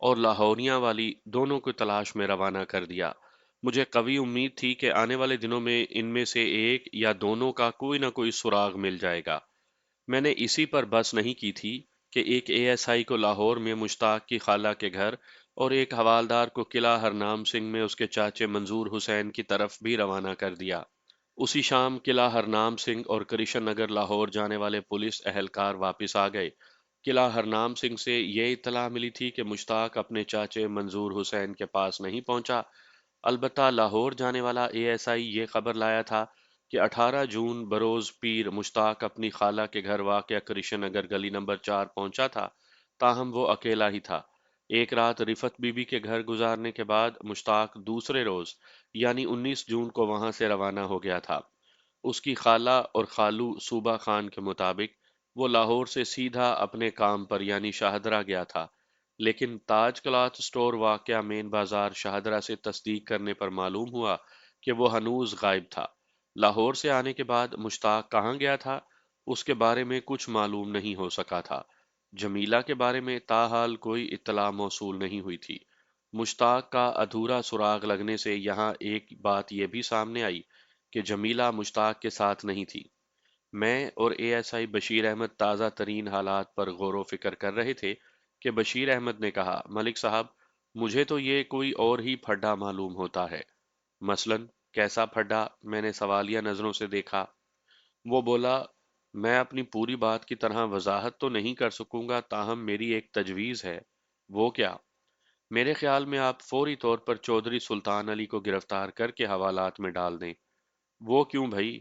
اور لاہوریاں والی دونوں کو تلاش میں روانہ کر دیا۔ مجھے قوی امید تھی کہ آنے والے دنوں میں ان میں سے ایک یا دونوں کا کوئی نہ کوئی سراغ مل جائے گا۔ میں نے اسی پر بس نہیں کی تھی کہ ایک اے ایس آئی کو لاہور میں مشتاق کی خالہ کے گھر اور ایک حوالدار کو قلعہ ہرنام سنگھ میں اس کے چاچے منظور حسین کی طرف بھی روانہ کر دیا۔ اسی شام قلعہ ہرنام سنگھ اور کرشن نگر لاہور جانے والے پولیس اہلکار واپس آ گئے۔ قلعہ ہرنام سنگھ سے یہ اطلاع ملی تھی کہ مشتاق اپنے چاچے منظور حسین کے پاس نہیں پہنچا۔ البتہ لاہور جانے والا اے ایس آئی یہ خبر لایا تھا کہ 18 جون بروز پیر مشتاق اپنی خالہ کے گھر واقع کرشن نگر گلی نمبر 4 پہنچا تھا، تاہم وہ اکیلا ہی تھا۔ ایک رات رفت بی بی کے گھر گزارنے کے بعد مشتاق دوسرے روز یعنی 19 جون کو وہاں سے روانہ ہو گیا تھا۔ اس کی خالہ اور خالو صوبہ خان کے مطابق وہ لاہور سے سیدھا اپنے کام پر یعنی شاہدرہ گیا تھا، لیکن تاج کلاتھ سٹور واقعہ مین بازار شاہدرہ سے تصدیق کرنے پر معلوم ہوا کہ وہ ہنوز غائب تھا۔ لاہور سے آنے کے بعد مشتاق کہاں گیا تھا اس کے بارے میں کچھ معلوم نہیں ہو سکا تھا۔ جمیلہ کے بارے میں تاحال کوئی اطلاع موصول نہیں ہوئی تھی۔ مشتاق کا ادھورا سراغ لگنے سے یہاں ایک بات یہ بھی سامنے آئی کہ جمیلہ مشتاق کے ساتھ نہیں تھی۔ میں اور A S I Bashir Ahmad تازہ ترین حالات پر غور و فکر کر رہے تھے کہ بشیر احمد نے کہا، ملک صاحب، مجھے تو یہ کوئی اور ہی پھڈا معلوم ہوتا ہے۔ مثلاً کیسا پھڈا؟ میں نے سوالیہ نظروں سے دیکھا۔ وہ بولا، میں اپنی پوری بات کی طرح وضاحت تو نہیں کر سکوں گا، تاہم میری ایک تجویز ہے۔ وہ کیا؟ میرے خیال میں آپ فوری طور پر چودھری سلطان علی کو گرفتار کر کے حوالات میں ڈال دیں۔ وہ کیوں بھائی؟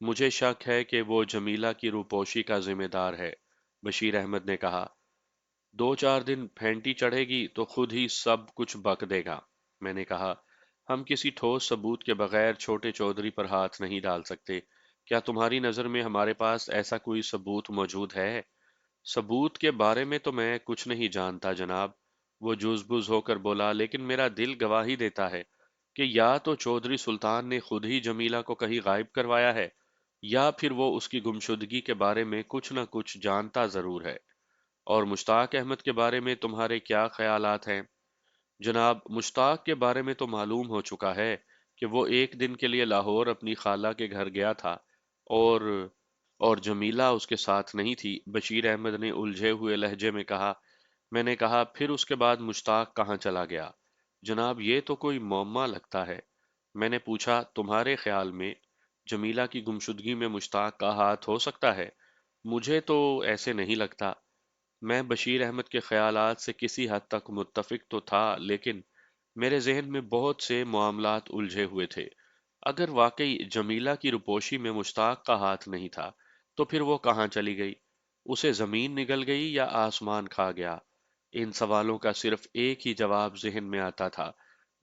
مجھے شک ہے کہ وہ جمیلہ کی روپوشی کا ذمہ دار ہے، بشیر احمد نے کہا۔ 2 4 دن پھینٹی چڑھے گی تو خود ہی سب کچھ بک دے گا، میں نے کہا۔ ہم کسی ٹھوس ثبوت کے بغیر چھوٹے چودھری پر ہاتھ نہیں ڈال سکتے۔ کیا تمہاری نظر میں ہمارے پاس ایسا کوئی ثبوت موجود ہے؟ ثبوت کے بارے میں تو میں کچھ نہیں جانتا جناب، وہ جوز بوز ہو کر بولا، لیکن میرا دل گواہی دیتا ہے کہ یا تو چودھری سلطان نے خود ہی جمیلہ کو کہیں غائب کروایا ہے یا پھر وہ اس کی گمشدگی کے بارے میں کچھ نہ کچھ جانتا ضرور ہے۔ اور مشتاق احمد کے بارے میں تمہارے کیا خیالات ہیں؟ جناب، مشتاق کے بارے میں تو معلوم ہو چکا ہے کہ وہ ایک دن کے لیے لاہور اپنی خالہ کے گھر گیا تھا اور اور جمیلہ اس کے ساتھ نہیں تھی، بشیر احمد نے الجھے ہوئے لہجے میں کہا۔ میں نے کہا، پھر اس کے بعد مشتاق کہاں چلا گیا؟ جناب، یہ تو کوئی معمہ لگتا ہے۔ میں نے پوچھا، تمہارے خیال میں جمیلہ کی گمشدگی میں مشتاق کا ہاتھ ہو سکتا ہے؟ مجھے تو ایسے نہیں لگتا۔ میں بشیر احمد کے خیالات سے کسی حد تک متفق تو تھا، لیکن میرے ذہن میں بہت سے معاملات الجھے ہوئے تھے۔ اگر واقعی جمیلہ کی روپوشی میں مشتاق کا ہاتھ نہیں تھا، تو پھر وہ کہاں چلی گئی؟ اسے زمین نگل گئی یا آسمان کھا گیا؟ ان سوالوں کا صرف ایک ہی جواب ذہن میں آتا تھا۔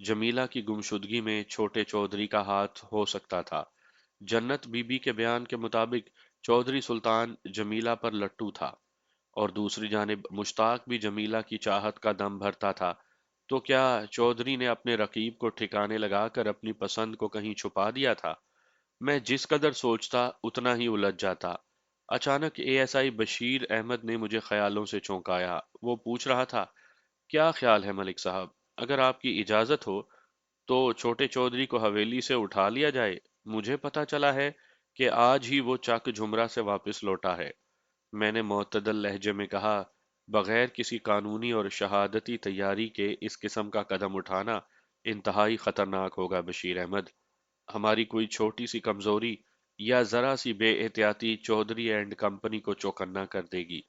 جمیلہ کی گمشدگی میں چھوٹے چودھری کا ہاتھ ہو سکتا تھا۔ جنت بی بی کے بیان کے مطابق چودھری سلطان جمیلہ پر لٹو تھا، اور دوسری جانب مشتاق بھی جمیلہ کی چاہت کا دم بھرتا تھا۔ تو کیا چودھری نے اپنے رقیب کو ٹھکانے لگا کر اپنی پسند کو کہیں چھپا دیا تھا؟ میں جس قدر سوچتا اتنا ہی الجھ جاتا۔ اچانک A S I Bashir Ahmad نے مجھے خیالوں سے چونکایا۔ وہ پوچھ رہا تھا، کیا خیال ہے ملک صاحب؟ اگر آپ کی اجازت ہو تو چھوٹے چودھری کو حویلی سے اٹھا لیا جائے۔ مجھے پتا چلا ہے کہ آج ہی وہ چک جھمرہ سے واپس لوٹا ہے۔ میں نے معتدل لہجے میں کہا، بغیر کسی قانونی اور شہادتی تیاری کے اس قسم کا قدم اٹھانا انتہائی خطرناک ہوگا بشیر احمد۔ ہماری کوئی چھوٹی سی کمزوری یا ذرا سی بے احتیاطی چودھری اینڈ کمپنی کو چوکنا کر دے گی۔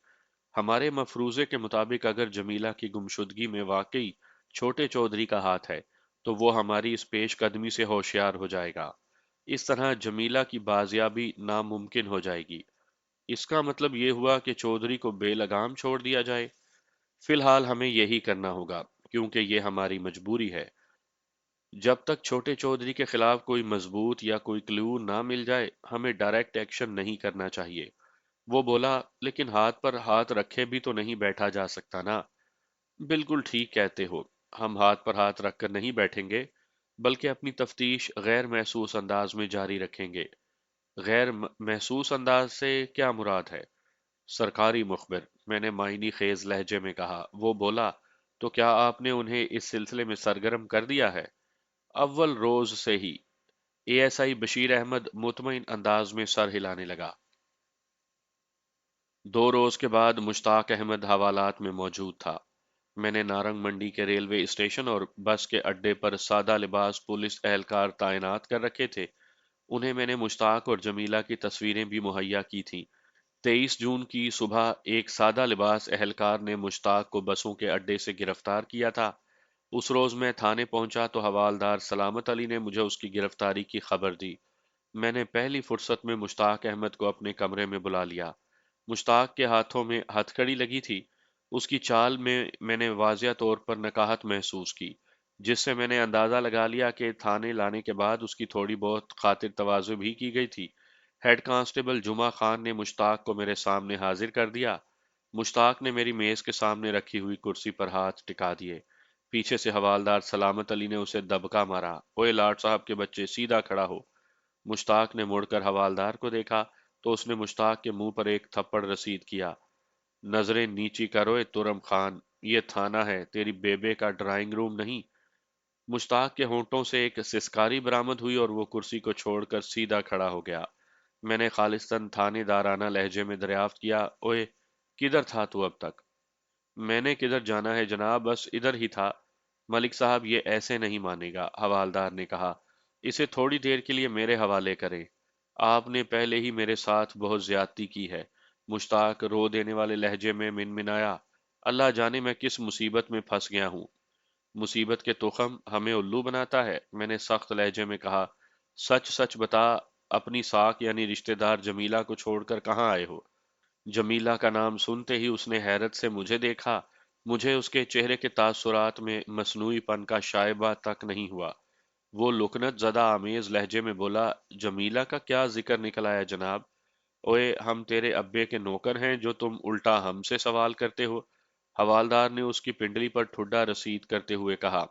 ہمارے مفروضے کے مطابق اگر جمیلہ کی گمشدگی میں واقعی چھوٹے چودھری کا ہاتھ ہے تو وہ ہماری اس پیش قدمی سے ہوشیار ہو جائے گا۔ اس طرح جمیلہ کی بازیابی ناممکن ہو جائے گی۔ اس کا مطلب یہ ہوا کہ چودھری کو بے لگام چھوڑ دیا جائے۔ فی الحال ہمیں یہی کرنا ہوگا، کیونکہ یہ ہماری مجبوری ہے۔ جب تک چھوٹے چودھری کے خلاف کوئی مضبوط یا کوئی کلو نہ مل جائے، ہمیں ڈائریکٹ ایکشن نہیں کرنا چاہیے۔ وہ بولا، لیکن ہاتھ پر ہاتھ رکھے بھی تو نہیں بیٹھا جا سکتا نا؟ بالکل ٹھیک کہتے ہو، ہم ہاتھ پر ہاتھ رکھ کر نہیں بیٹھیں گے، بلکہ اپنی تفتیش غیر محسوس انداز میں جاری رکھیں گے۔ غیر محسوس انداز سے کیا مراد ہے؟ سرکاری مخبر، میں نے معنی خیز لہجے میں کہا۔ وہ بولا، تو کیا آپ نے انہیں اس سلسلے میں سرگرم کر دیا ہے؟ اول روز سے ہی A S I Bashir Ahmed مطمئن انداز میں سر ہلانے لگا۔ 2 روز کے بعد مشتاق احمد حوالات میں موجود تھا۔ میں نے نارنگ منڈی کے ریلوے اسٹیشن اور بس کے اڈے پر سادہ لباس پولیس اہلکار تعینات کر رکھے تھے۔ انہیں میں نے مشتاق اور جمیلہ کی تصویریں بھی مہیا کی تھیں۔ 23 جون کی صبح ایک سادہ لباس اہلکار نے مشتاق کو بسوں کے اڈے سے گرفتار کیا تھا۔ اس روز میں تھانے پہنچا تو حوالدار سلامت علی نے مجھے اس کی گرفتاری کی خبر دی۔ میں نے پہلی فرصت میں مشتاق احمد کو اپنے کمرے میں بلا لیا۔ مشتاق کے ہاتھوں میں ہتھ کڑی لگی تھی۔ اس کی چال میں نے واضح طور پر نکاہت محسوس کی، جس سے میں نے اندازہ لگا لیا کہ تھانے لانے کے بعد اس کی تھوڑی بہت خاطر تواضع بھی کی گئی تھی۔ ہیڈ کانسٹیبل جمعہ خان نے مشتاق کو میرے سامنے حاضر کر دیا۔ مشتاق نے میری میز کے سامنے رکھی ہوئی کرسی پر ہاتھ ٹکا دیے۔ پیچھے سے حوالدار سلامت علی نے اسے دبکا مارا۔ اوئے لاٹ صاحب کے بچے، سیدھا کھڑا ہو۔ مشتاق نے مڑ کر حوالدار کو دیکھا تو اس نے مشتاق کے منہ پر ایک تھپڑ رسید کیا۔ نظریں نیچی کروئے ترم خان، یہ تھانہ ہے، تیری بیبے کا ڈرائنگ روم نہیں۔ مشتاق کے ہونٹوں سے ایک سسکاری برآمد ہوئی اور وہ کرسی کو چھوڑ کر سیدھا کھڑا ہو گیا۔ میں نے خالصتاً تھانے دارانہ لہجے میں دریافت کیا، اوئے کدھر تھا تو اب تک؟ میں نے کدھر جانا ہے جناب، بس ادھر ہی تھا۔ ملک صاحب یہ ایسے نہیں مانے گا، حوالدار نے کہا۔ اسے تھوڑی دیر کے لیے میرے حوالے کریں۔ آپ نے پہلے ہی میرے ساتھ بہت زیادتی کی ہے۔ مشتاق رو دینے والے لہجے میں منمنایا۔ اللہ جانے میں کس مصیبت میں پھنس گیا ہوں۔ مصیبت کے تخم ہمیں الو بناتا ہے، میں نے سخت لہجے میں کہا۔ سچ سچ بتا، اپنی ساکھ یعنی رشتہ دار جمیلہ کو چھوڑ کر کہاں آئے ہو؟ جمیلہ کا نام سنتے ہی اس نے حیرت سے مجھے دیکھا۔ مجھے اس کے چہرے کے تاثرات میں مصنوعی پن کا شائبہ تک نہیں ہوا۔ وہ لکنت زدہ آمیز لہجے میں بولا، جمیلہ کا کیا ذکر نکل آیا جناب؟ اوئے ہم تیرے ابے کے نوکر ہیں جو تم الٹا ہم سے سوال کرتے ہو؟ حوالدار نے اس کی پنڈلی پر ٹھڈا رسید کرتے ہوئے کہا،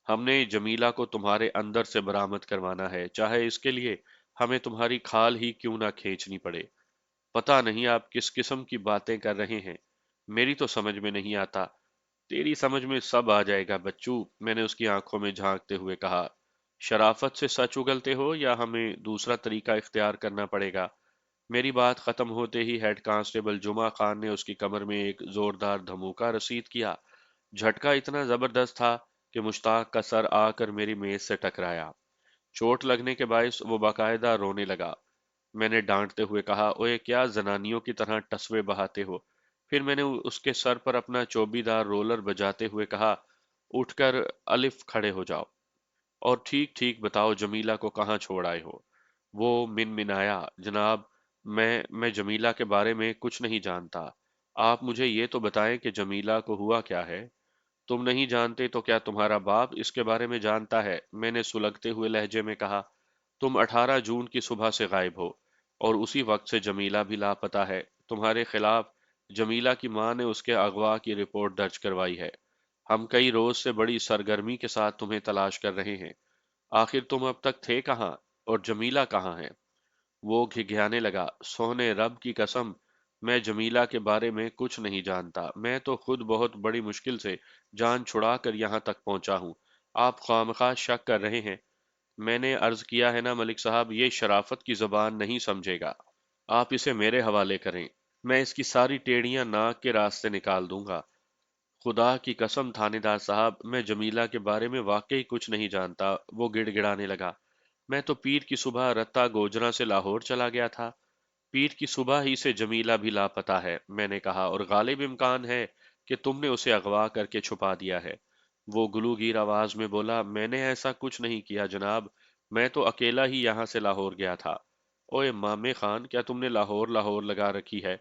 ہم نے جمیلہ کو تمہارے اندر سے برآمد کروانا ہے، چاہے اس کے لیے ہمیں تمہاری کھال ہی کیوں نہ کھینچنی پڑے۔ پتہ نہیں آپ کس قسم کی باتیں کر رہے ہیں، میری تو سمجھ میں نہیں آتا۔ تیری سمجھ میں سب آ جائے گا بچو، میں نے اس کی آنکھوں میں جھانکتے ہوئے کہا۔ شرافت سے سچ اگلتے ہو یا ہمیں دوسرا طریقہ اختیار کرنا پڑے گا؟ میری بات ختم ہوتے ہی ہیڈ کانسٹیبل جمعہ خان نے اس کی کمر میں ایک زوردار دھموکا رسید کیا۔ جھٹکا اتنا زبردست تھا کہ مشتاق کا سر آ کر میری میز سے ٹکرایا۔ چوٹ لگنے کے باعث وہ باقاعدہ رونے لگا۔ میں نے ڈانٹتے ہوئے کہا، اوئے کیا زنانیوں کی طرح ٹسوے بہاتے ہو؟ پھر میں نے اس کے سر پر اپنا چوبی دار رولر بجاتے ہوئے کہا، اٹھ کر الف کھڑے ہو جاؤ اور ٹھیک ٹھیک بتاؤ جمیلہ کو کہاں چھوڑ آئے ہو؟ وہ منمنایا، جناب میں جمیلہ کے بارے میں کچھ نہیں جانتا۔ آپ مجھے یہ تو بتائیں کہ جمیلہ کو ہوا کیا ہے؟ تم نہیں جانتے تو کیا تمہارا باپ اس کے بارے میں جانتا ہے؟ میں نے سلگتے ہوئے لہجے میں کہا۔ تم 18 جون کی صبح سے غائب ہو اور اسی وقت سے جمیلہ بھی لاپتہ ہے۔ تمہارے خلاف جمیلہ کی ماں نے اس کے اغوا کی رپورٹ درج کروائی ہے۔ ہم کئی روز سے بڑی سرگرمی کے ساتھ تمہیں تلاش کر رہے ہیں۔ آخر تم اب تک تھے کہاں اور جمیلہ کہاں ہے؟ وہ گھگھیانے لگا، سونے رب کی قسم، میں جمیلہ کے بارے میں کچھ نہیں جانتا۔ میں تو خود بہت بڑی مشکل سے جان چھڑا کر یہاں تک پہنچا ہوں۔ آپ خوامخواہ شک کر رہے ہیں۔ میں نے عرض کیا ہے نا ملک صاحب، یہ شرافت کی زبان نہیں سمجھے گا۔ آپ اسے میرے حوالے کریں، میں اس کی ساری ٹیڑیاں ناک کے راستے نکال دوں گا۔ خدا کی قسم تھانے دار صاحب، میں جمیلہ کے بارے میں واقعی کچھ نہیں جانتا۔ وہ گڑ گڑانے لگا۔ میں تو پیر کی صبح رتہ گوجرا سے لاہور چلا گیا تھا۔ پیر کی صبح ہی سے جمیلہ بھی لاپتہ ہے، میں نے کہا، اور غالب امکان ہے کہ تم نے اسے اغوا کر کے چھپا دیا ہے۔ وہ گلوگیر آواز میں بولا، میں نے ایسا کچھ نہیں کیا جناب، میں تو اکیلا ہی یہاں سے لاہور گیا تھا۔ اوئے مامے خان، کیا تم نے لاہور لاہور لگا رکھی ہے؟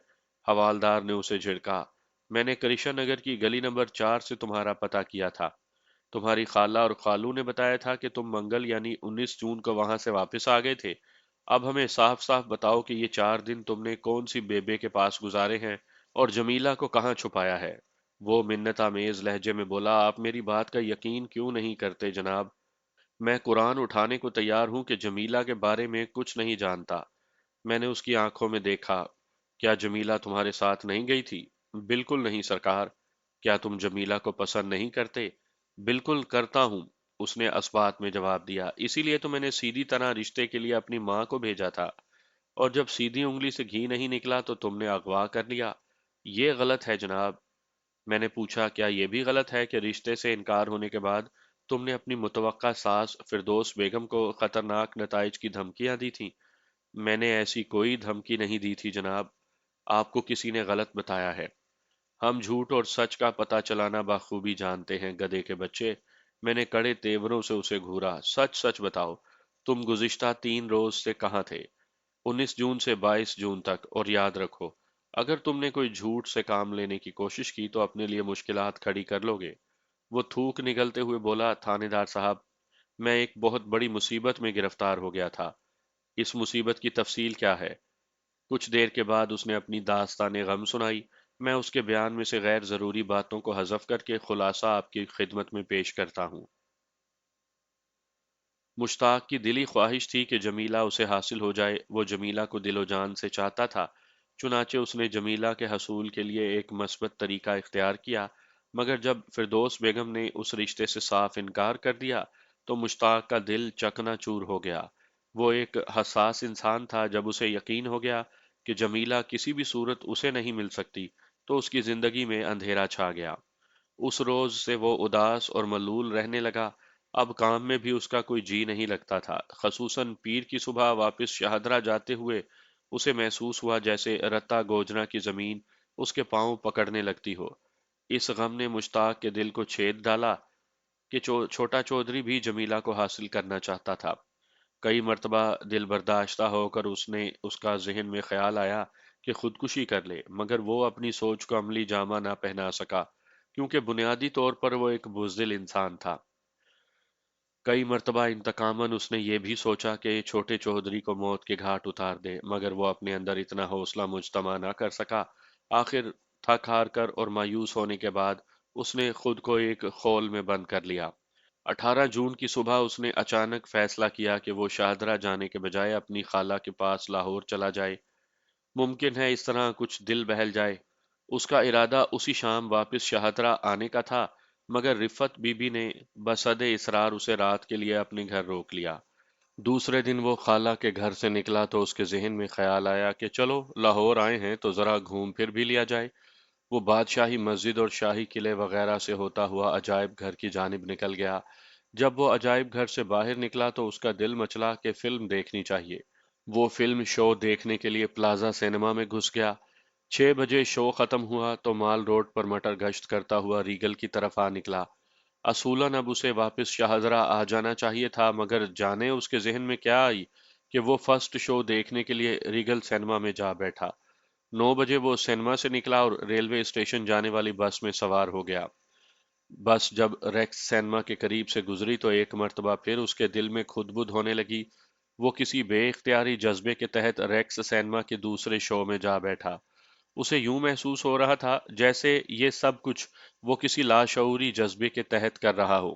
حوالدار نے اسے جھڑکا۔ میں نے کرشن نگر کی گلی نمبر 4 سے تمہارا پتہ کیا تھا۔ تمہاری خالہ اور خالو نے بتایا تھا کہ تم منگل یعنی 19 جون کو وہاں سے واپس آ گئے تھے۔ اب ہمیں صاف صاف بتاؤ کہ یہ 4 دن تم نے کون سی بیبے کے پاس گزارے ہیں اور جمیلہ کو کہاں چھپایا ہے؟ وہ منت آمیز لہجے میں بولا، آپ میری بات کا یقین کیوں نہیں کرتے جناب؟ میں قرآن اٹھانے کو تیار ہوں کہ جمیلہ کے بارے میں کچھ نہیں جانتا۔ میں نے اس کی آنکھوں میں دیکھا۔ کیا جمیلہ تمہارے ساتھ نہیں گئی تھی؟ بالکل نہیں سرکار۔ کیا تم جمیلہ کو پسند نہیں کرتے؟ بالکل کرتا ہوں، اس نے اسبات میں جواب دیا، اسی لیے تو میں نے سیدھی طرح رشتے کے لیے اپنی ماں کو بھیجا تھا، اور جب سیدھی انگلی سے گھی نہیں نکلا تو تم نے اغوا کر لیا۔ یہ غلط ہے جناب۔ میں نے پوچھا، کیا یہ بھی غلط ہے کہ رشتے سے انکار ہونے کے بعد تم نے اپنی متوقع ساس فردوس بیگم کو خطرناک نتائج کی دھمکیاں دی تھیں؟ میں نے ایسی کوئی دھمکی نہیں دی تھی جناب، آپ کو کسی نے غلط بتایا ہے۔ ہم جھوٹ اور سچ کا پتہ چلانا بخوبی جانتے ہیں گدھے کے بچے۔ میں نے کڑے تیوروں سے اسے گھورا، سچ سچ بتاؤ، تم گزشتہ 3 روز سے کہاں تھے؟ 19 جون سے 22 جون تک، اور یاد رکھو، اگر تم نے کوئی جھوٹ سے کام لینے کی کوشش کی تو اپنے لیے مشکلات کھڑی کر لو گے۔ وہ تھوک نگلتے ہوئے بولا، تھانے دار صاحب، میں ایک بہت بڑی مصیبت میں گرفتار ہو گیا تھا۔ اس مصیبت کی تفصیل کیا ہے؟ کچھ دیر کے بعد اس نے اپنی داستان غم سنائی۔ میں اس کے بیان میں سے غیر ضروری باتوں کو حذف کر کے خلاصہ آپ کی خدمت میں پیش کرتا ہوں۔ مشتاق کی دلی خواہش تھی کہ جمیلہ اسے حاصل ہو جائے، وہ جمیلہ کو دل و جان سے چاہتا تھا، چنانچہ اس نے جمیلہ کے حصول کے لیے ایک مثبت طریقہ اختیار کیا، مگر جب فردوس بیگم نے اس رشتے سے صاف انکار کر دیا تو مشتاق کا دل چکنا چور ہو گیا۔ وہ ایک حساس انسان تھا، جب اسے یقین ہو گیا کہ جمیلہ کسی بھی صورت اسے نہیں مل سکتی تو اس کی زندگی میں اندھیرا چھا گیا۔ اس روز سے وہ اداس اور ملول رہنے لگا، اب کام میں بھی اس کا کوئی جی نہیں لگتا تھا، خصوصاً پیر کی صبح واپس شاہدرہ جاتے ہوئے اسے محسوس ہوا جیسے رتا گوجرا کی زمین اس کے پاؤں پکڑنے لگتی ہو۔ اس غم نے مشتاق کے دل کو چھید ڈالا کہ چھوٹا چودھری بھی جمیلہ کو حاصل کرنا چاہتا تھا۔ کئی مرتبہ دل برداشتہ ہو کر اس کا ذہن میں خیال آیا کہ خودکشی کر لے، مگر وہ اپنی سوچ کو عملی جامہ نہ پہنا سکا، کیونکہ بنیادی طور پر وہ ایک بزدل انسان تھا۔ کئی مرتبہ انتقاماً اس نے یہ بھی سوچا کہ چھوٹے چودھری کو موت کے گھاٹ اتار دے، مگر وہ اپنے اندر اتنا حوصلہ مجتمع نہ کر سکا۔ آخر تھک ہار کر اور مایوس ہونے کے بعد اس نے خود کو ایک خول میں بند کر لیا۔ 18 جون کی صبح اس نے اچانک فیصلہ کیا کہ وہ شاہدرہ جانے کے بجائے اپنی خالہ کے پاس لاہور چلا جائے۔ ممکن ہے اس طرح کچھ دل بہل جائے۔ اس کا ارادہ اسی شام واپس شاہدرہ آنے کا تھا، مگر رفت بی بی نے بسد اصرار اسے رات کے لیے اپنے گھر روک لیا۔ دوسرے دن وہ خالہ کے گھر سے نکلا تو اس کے ذہن میں خیال آیا کہ چلو لاہور آئے ہیں تو ذرا گھوم پھر بھی لیا جائے۔ وہ بادشاہی مسجد اور شاہی قلعے وغیرہ سے ہوتا ہوا عجائب گھر کی جانب نکل گیا۔ جب وہ عجائب گھر سے باہر نکلا تو اس کا دل مچلا کہ فلم دیکھنی چاہیے۔ وہ فلم شو دیکھنے کے لیے پلازا سینما میں گھس گیا۔ 6 بجے شو ختم ہوا تو مال روڈ پر مٹر گشت کرتا ہوا ریگل کی طرف آ نکلا۔ اصولاً اب اسے واپس شاہدرہ آ جانا چاہیے تھا، مگر جانے اس کے ذہن میں کیا آئی کہ وہ فرسٹ شو دیکھنے کے لیے ریگل سینما میں جا بیٹھا۔ 9 بجے وہ سینما سے نکلا اور ریلوے اسٹیشن جانے والی بس میں سوار ہو گیا۔ بس جب ریکس سینما کے قریب سے گزری تو ایک مرتبہ پھر اس کے دل میں خود بدھ ہونے لگی۔ وہ کسی بے اختیاری جذبے کے تحت ریکس سینما کے دوسرے شو میں جا بیٹھا۔ اسے یوں محسوس ہو رہا تھا جیسے یہ سب کچھ وہ کسی لاشعوری جذبے کے تحت کر رہا ہو۔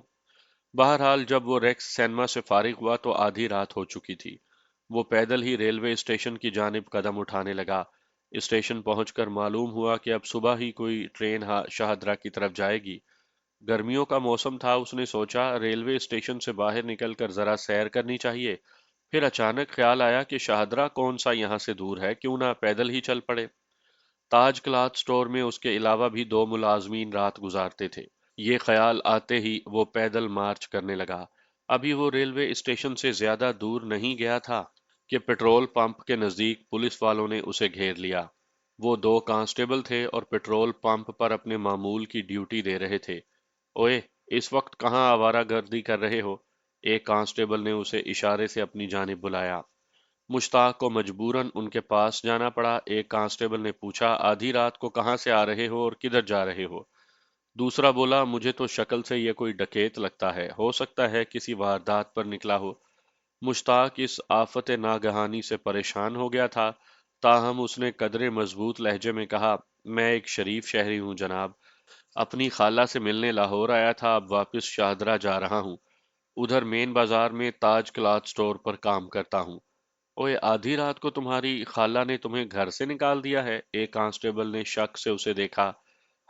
بہرحال جب وہ ریکس سینما سے فارغ ہوا تو آدھی رات ہو چکی تھی۔ وہ پیدل ہی ریلوے اسٹیشن کی جانب قدم اٹھانے لگا۔ اسٹیشن پہنچ کر معلوم ہوا کہ اب صبح ہی کوئی ٹرین شاہدرہ کی طرف جائے گی۔ گرمیوں کا موسم تھا، اس نے سوچا ریلوے اسٹیشن سے باہر نکل کر ذرا سیر کرنی چاہیے۔ پھر اچانک خیال آیا کہ شاہدرہ کون سا یہاں سے دور ہے، کیوں نہ پیدل ہی چل پڑے۔ تاج کلاتھ سٹور میں اس کے علاوہ بھی 2 ملازمین رات گزارتے تھے۔ یہ خیال آتے ہی وہ پیدل مارچ کرنے لگا۔ ابھی وہ ریلوے اسٹیشن سے زیادہ دور نہیں گیا تھا کہ پیٹرول پمپ کے نزدیک پولیس والوں نے اسے گھیر لیا۔ وہ 2 کانسٹیبل تھے اور پیٹرول پمپ پر اپنے معمول کی ڈیوٹی دے رہے تھے۔ اوئے، اس وقت کہاں آوارہ گردی کر رہے ہو؟ ایک کانسٹیبل نے اسے اشارے سے اپنی جانب بلایا۔ مشتاق کو مجبوراً ان کے پاس جانا پڑا۔ ایک کانسٹیبل نے پوچھا، آدھی رات کو کہاں سے آ رہے ہو اور کدھر جا رہے ہو؟ دوسرا بولا، مجھے تو شکل سے یہ کوئی ڈکیت لگتا ہے، ہو سکتا ہے کسی واردات پر نکلا ہو۔ مشتاق اس آفت ناگہانی سے پریشان ہو گیا تھا، تاہم اس نے قدرے مضبوط لہجے میں کہا، میں ایک شریف شہری ہوں جناب، اپنی خالہ سے ملنے لاہور آیا تھا، اب واپس شاہدرہ جا رہا ہوں، ادھر مین بازار میں تاج کلاتھ سٹور پر کام کرتا ہوں۔ اوئے، آدھی رات کو تمہاری خالہ نے تمہیں گھر سے نکال دیا ہے؟ ایک کانسٹیبل نے شک سے اسے دیکھا۔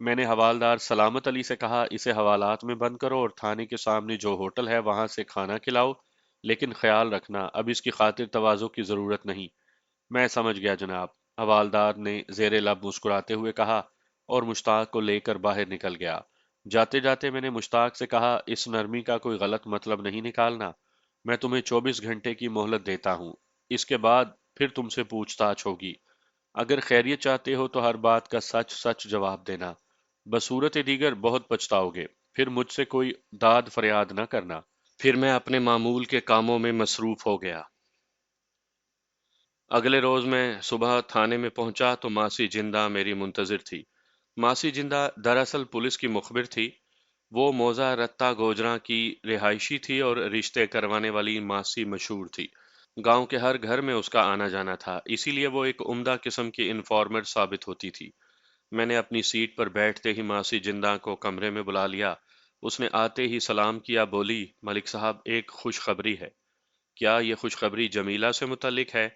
میں نے حوالدار سلامت علی سے کہا، اسے حوالات میں بند کرو اور تھانے کے سامنے جو ہوٹل ہے وہاں سے کھانا کھلاؤ، لیکن خیال رکھنا اب اس کی خاطر تواضع کی ضرورت نہیں۔ میں سمجھ گیا جناب، حوالدار نے زیر لب مسکراتے ہوئے کہا اور مشتاق کو لے کر باہر نکل گیا۔ جاتے جاتے میں نے مشتاق سے کہا، اس نرمی کا کوئی غلط مطلب نہیں نکالنا، میں تمہیں 24 گھنٹے کی مہلت دیتا ہوں، اس کے بعد پھر تم سے پوچھ تاچھ ہوگی۔ اگر خیریت چاہتے ہو تو ہر بات کا سچ سچ جواب دینا، بصورت دیگر بہت پچھتاؤ گے، پھر مجھ سے کوئی داد فریاد نہ کرنا۔ پھر میں اپنے معمول کے کاموں میں مصروف ہو گیا۔ اگلے روز میں صبح تھانے میں پہنچا تو ماسی جندہ میری منتظر تھی۔ ماسی جندہ دراصل پولیس کی مخبر تھی۔ وہ موزہ رتہ گوجراں کی رہائشی تھی اور رشتے کروانے والی ماسی مشہور تھی۔ گاؤں کے ہر گھر میں اس کا آنا جانا تھا، اسی لیے وہ ایک عمدہ قسم کی انفارمر ثابت ہوتی تھی۔ میں نے اپنی سیٹ پر بیٹھتے ہی ماسی جندہ کو کمرے میں بلا لیا۔ اس نے آتے ہی سلام کیا، بولی، ملک صاحب ایک خوشخبری ہے۔ کیا یہ خوشخبری جمیلہ سے متعلق ہے؟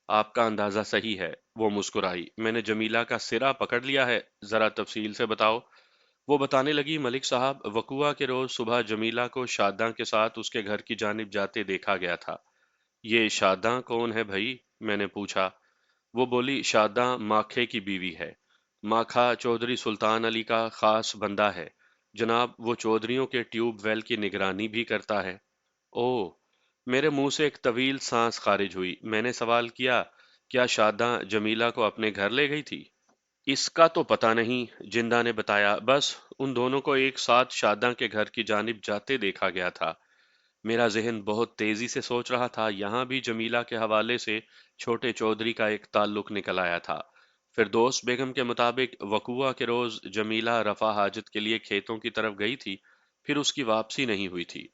آپ کا اندازہ صحیح ہے، وہ مسکرائی۔ میں نے جمیلہ کا سرا پکڑ لیا ہے، ذرا تفصیل سے بتاؤ۔ وہ بتانے لگی، ملک صاحب وقوعہ کے روز صبح جمیلہ کو شاداں کے ساتھ اس کے گھر کی جانب جاتے دیکھا گیا تھا۔ یہ شاداں کون ہے بھائی؟ میں نے پوچھا۔ وہ بولی، شاداں ماکھے کی بیوی ہے۔ ماکھا چودھری سلطان علی کا خاص بندہ ہے جناب، وہ چودھریوں کے ٹیوب ویل کی نگرانی بھی کرتا ہے۔ اوہ! میرے منہ سے ایک طویل سانس خارج ہوئی۔ میں نے سوال کیا، کیا شاداں جمیلہ کو اپنے گھر لے گئی تھی؟ اس کا تو پتہ نہیں، جندہ نے بتایا، بس ان دونوں کو ایک ساتھ شاداں کے گھر کی جانب جاتے دیکھا گیا تھا۔ میرا ذہن بہت تیزی سے سوچ رہا تھا، یہاں بھی جمیلہ کے حوالے سے چھوٹے چودھری کا ایک تعلق نکل آیا تھا۔ فردوس بیگم کے مطابق وقوعہ کے روز جمیلہ رفع حاجت کے لیے کھیتوں کی طرف گئی تھی، پھر اس کی واپسی نہیں ہوئی تھی۔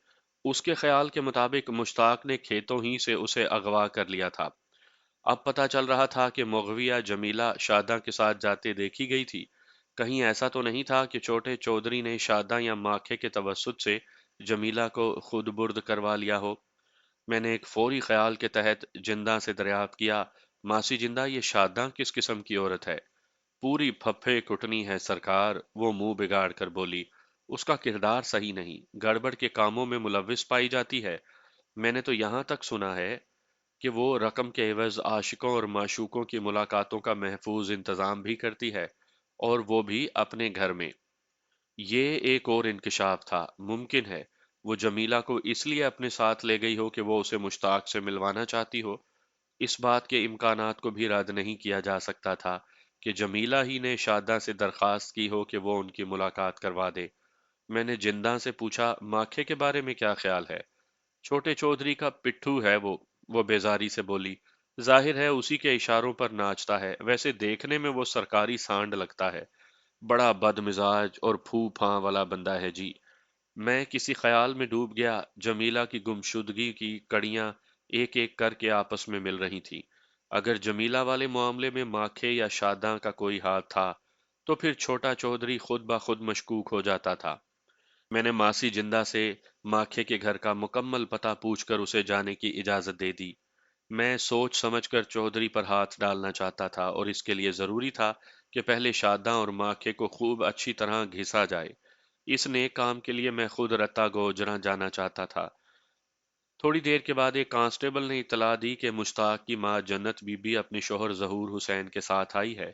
اس کے خیال کے مطابق مشتاق نے کھیتوں ہی سے اسے اغوا کر لیا تھا۔ اب پتہ چل رہا تھا کہ مغویہ جمیلہ شاداں کے ساتھ جاتے دیکھی گئی تھی۔ کہیں ایسا تو نہیں تھا کہ چھوٹے چودھری نے شاداں یا ماکھے کے توسط سے جمیلہ کو خود برد کروا لیا ہو؟ میں نے ایک فوری خیال کے تحت جندہ سے دریافت کیا، ماسی جندہ یہ شاداں کس قسم کی عورت ہے؟ پوری پھپھے کٹنی ہے سرکار، وہ منہ بگاڑ کر بولی۔ اس کا کردار صحیح نہیں، گڑبڑ کے کاموں میں ملوث پائی جاتی ہے۔ میں نے تو یہاں تک سنا ہے کہ وہ رقم کے عوض عاشقوں اور معشوقوں کی ملاقاتوں کا محفوظ انتظام بھی کرتی ہے، اور وہ بھی اپنے گھر میں۔ یہ ایک اور انکشاف تھا۔ ممکن ہے وہ جمیلہ کو اس لیے اپنے ساتھ لے گئی ہو کہ وہ اسے مشتاق سے ملوانا چاہتی ہو۔ اس بات کے امکانات کو بھی رد نہیں کیا جا سکتا تھا کہ جمیلہ ہی نے شاداں سے درخواست کی ہو کہ وہ ان کی ملاقات کروا دے۔ میں نے جندہ سے پوچھا، ماکھے کے بارے میں کیا خیال ہے؟ چھوٹے چودھری کا پٹھو ہے وہ بیزاری سے بولی۔ ظاہر ہے اسی کے اشاروں پر ناچتا ہے، ویسے دیکھنے میں وہ سرکاری سانڈ لگتا ہے، بڑا بد مزاج اور پھو پھاں والا بندہ ہے جی۔ میں کسی خیال میں ڈوب گیا۔ جمیلہ کی گمشدگی کی کڑیاں ایک ایک کر کے آپس میں مل رہی تھیں۔ اگر جمیلہ والے معاملے میں ماکھے یا شاداں کا کوئی ہاتھ تھا، تو پھر چھوٹا چودھری خود بخود مشکوک ہو جاتا تھا۔ میں نے ماسی جندہ سے ماکھے کے گھر کا مکمل پتہ پوچھ کر اسے جانے کی اجازت دے دی۔ میں سوچ سمجھ کر چودھری پر ہاتھ ڈالنا چاہتا تھا، اور اس کے لیے ضروری تھا کہ پہلے شاداں اور ماکھے کو خوب اچھی طرح گھسا جائے۔ اس نیک کام کے لیے میں خود رتہ گوجراں جانا چاہتا تھا۔ تھوڑی دیر کے بعد ایک کانسٹیبل نے اطلاع دی کہ مشتاق کی ماں جنت بی بی اپنے شوہر ظہور حسین کے ساتھ آئی ہے۔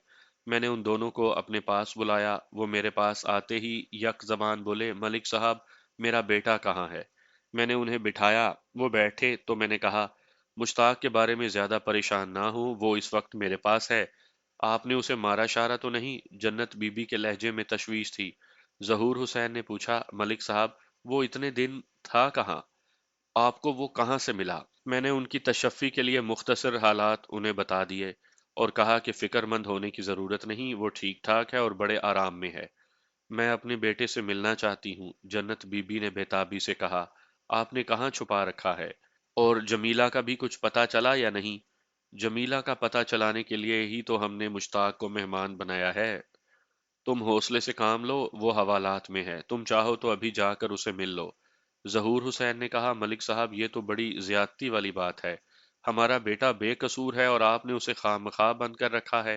میں نے ان دونوں کو اپنے پاس بلایا۔ وہ میرے پاس آتے ہی یک زبان بولے، ملک صاحب میرا بیٹا کہاں ہے؟ میں نے انہیں بٹھایا، وہ بیٹھے تو میں نے کہا، مشتاق کے بارے میں زیادہ پریشان نہ ہوں، وہ اس وقت میرے پاس ہے۔ آپ نے اسے مارا شارا تو نہیں؟ جنت بی بی کے لہجے میں تشویش تھی۔ ظہور حسین نے پوچھا، ملک صاحب وہ اتنے دن تھا کہاں؟ آپ کو وہ کہاں سے ملا؟ میں نے ان کی تشفی کے لیے مختصر حالات انہیں بتا دیے اور کہا کہ فکر مند ہونے کی ضرورت نہیں، وہ ٹھیک ٹھاک ہے اور بڑے آرام میں ہے۔ میں اپنے بیٹے سے ملنا چاہتی ہوں، جنت بی بی نے بےتابی سے کہا۔ آپ نے کہاں چھپا رکھا ہے؟ اور جمیلہ کا بھی کچھ پتہ چلا یا نہیں؟ جمیلہ کا پتہ چلانے کے لیے ہی تو ہم نے مشتاق کو مہمان بنایا ہے۔ تم حوصلے سے کام لو، وہ حوالات میں ہے، تم چاہو تو ابھی جا کر اسے مل لو۔ ظہور حسین نے کہا، ملک صاحب یہ تو بڑی زیادتی والی بات ہے۔ ہمارا بیٹا بے قصور ہے اور آپ نے اسے خواہ مخواہ بند کر رکھا ہے۔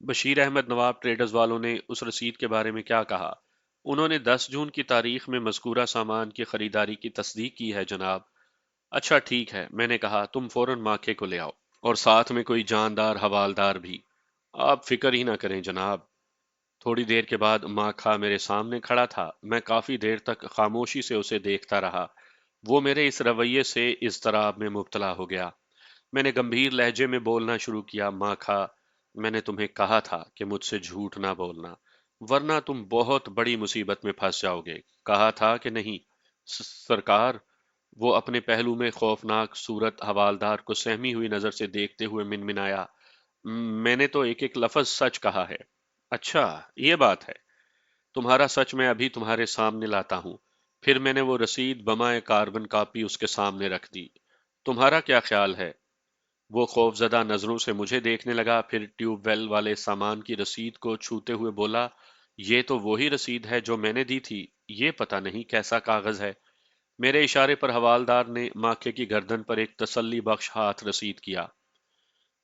بشیر احمد نواب ٹریڈرز والوں نے اس رسید کے بارے میں کیا کہا؟ انہوں نے 10 جون کی تاریخ میں مذکورہ سامان کی خریداری کی تصدیق کی ہے جناب۔ اچھا ٹھیک ہے، میں نے کہا تم فوراً ماکھے کو لے آؤ اور ساتھ میں کوئی جاندار حوالدار بھی۔ آپ فکر ہی نہ کریں جناب۔ تھوڑی دیر کے بعد ماکھا میرے سامنے کھڑا تھا۔ میں کافی دیر تک خاموشی سے اسے دیکھتا رہا۔ وہ میرے اس رویے سے اضطراب میں مبتلا ہو گیا۔ میں نے گمبھیر لہجے میں بولنا شروع کیا، ماکھا، میں نے تمہیں کہا تھا کہ مجھ سے جھوٹ نہ بولنا، ورنہ تم بہت بڑی مصیبت میں پھنس جاؤ گے۔ کہا تھا کہ نہیں سرکار؟ وہ اپنے پہلو میں خوفناک صورت حوالدار کو سہمی ہوئی نظر سے دیکھتے ہوئے منمنایا، میں نے تو ایک ایک لفظ سچ کہا ہے۔ اچھا، یہ بات ہے۔ تمہارا سچ میں ابھی تمہارے سامنے لاتا ہوں۔ پھر میں نے وہ رسید بمائے کاربن کاپی اس کے سامنے رکھ دی۔ تمہارا کیا خیال ہے؟ وہ خوفزدہ نظروں سے مجھے دیکھنے لگا، پھر ٹیوب ویل والے سامان کی رسید کو چھوتے ہوئے بولا، یہ تو وہی رسید ہے جو میں نے دی تھی۔ یہ پتہ نہیں کیسا کاغذ ہے۔ میرے اشارے پر حوالدار نے ماکھے کی گردن پر ایک تسلی بخش ہاتھ رسید کیا۔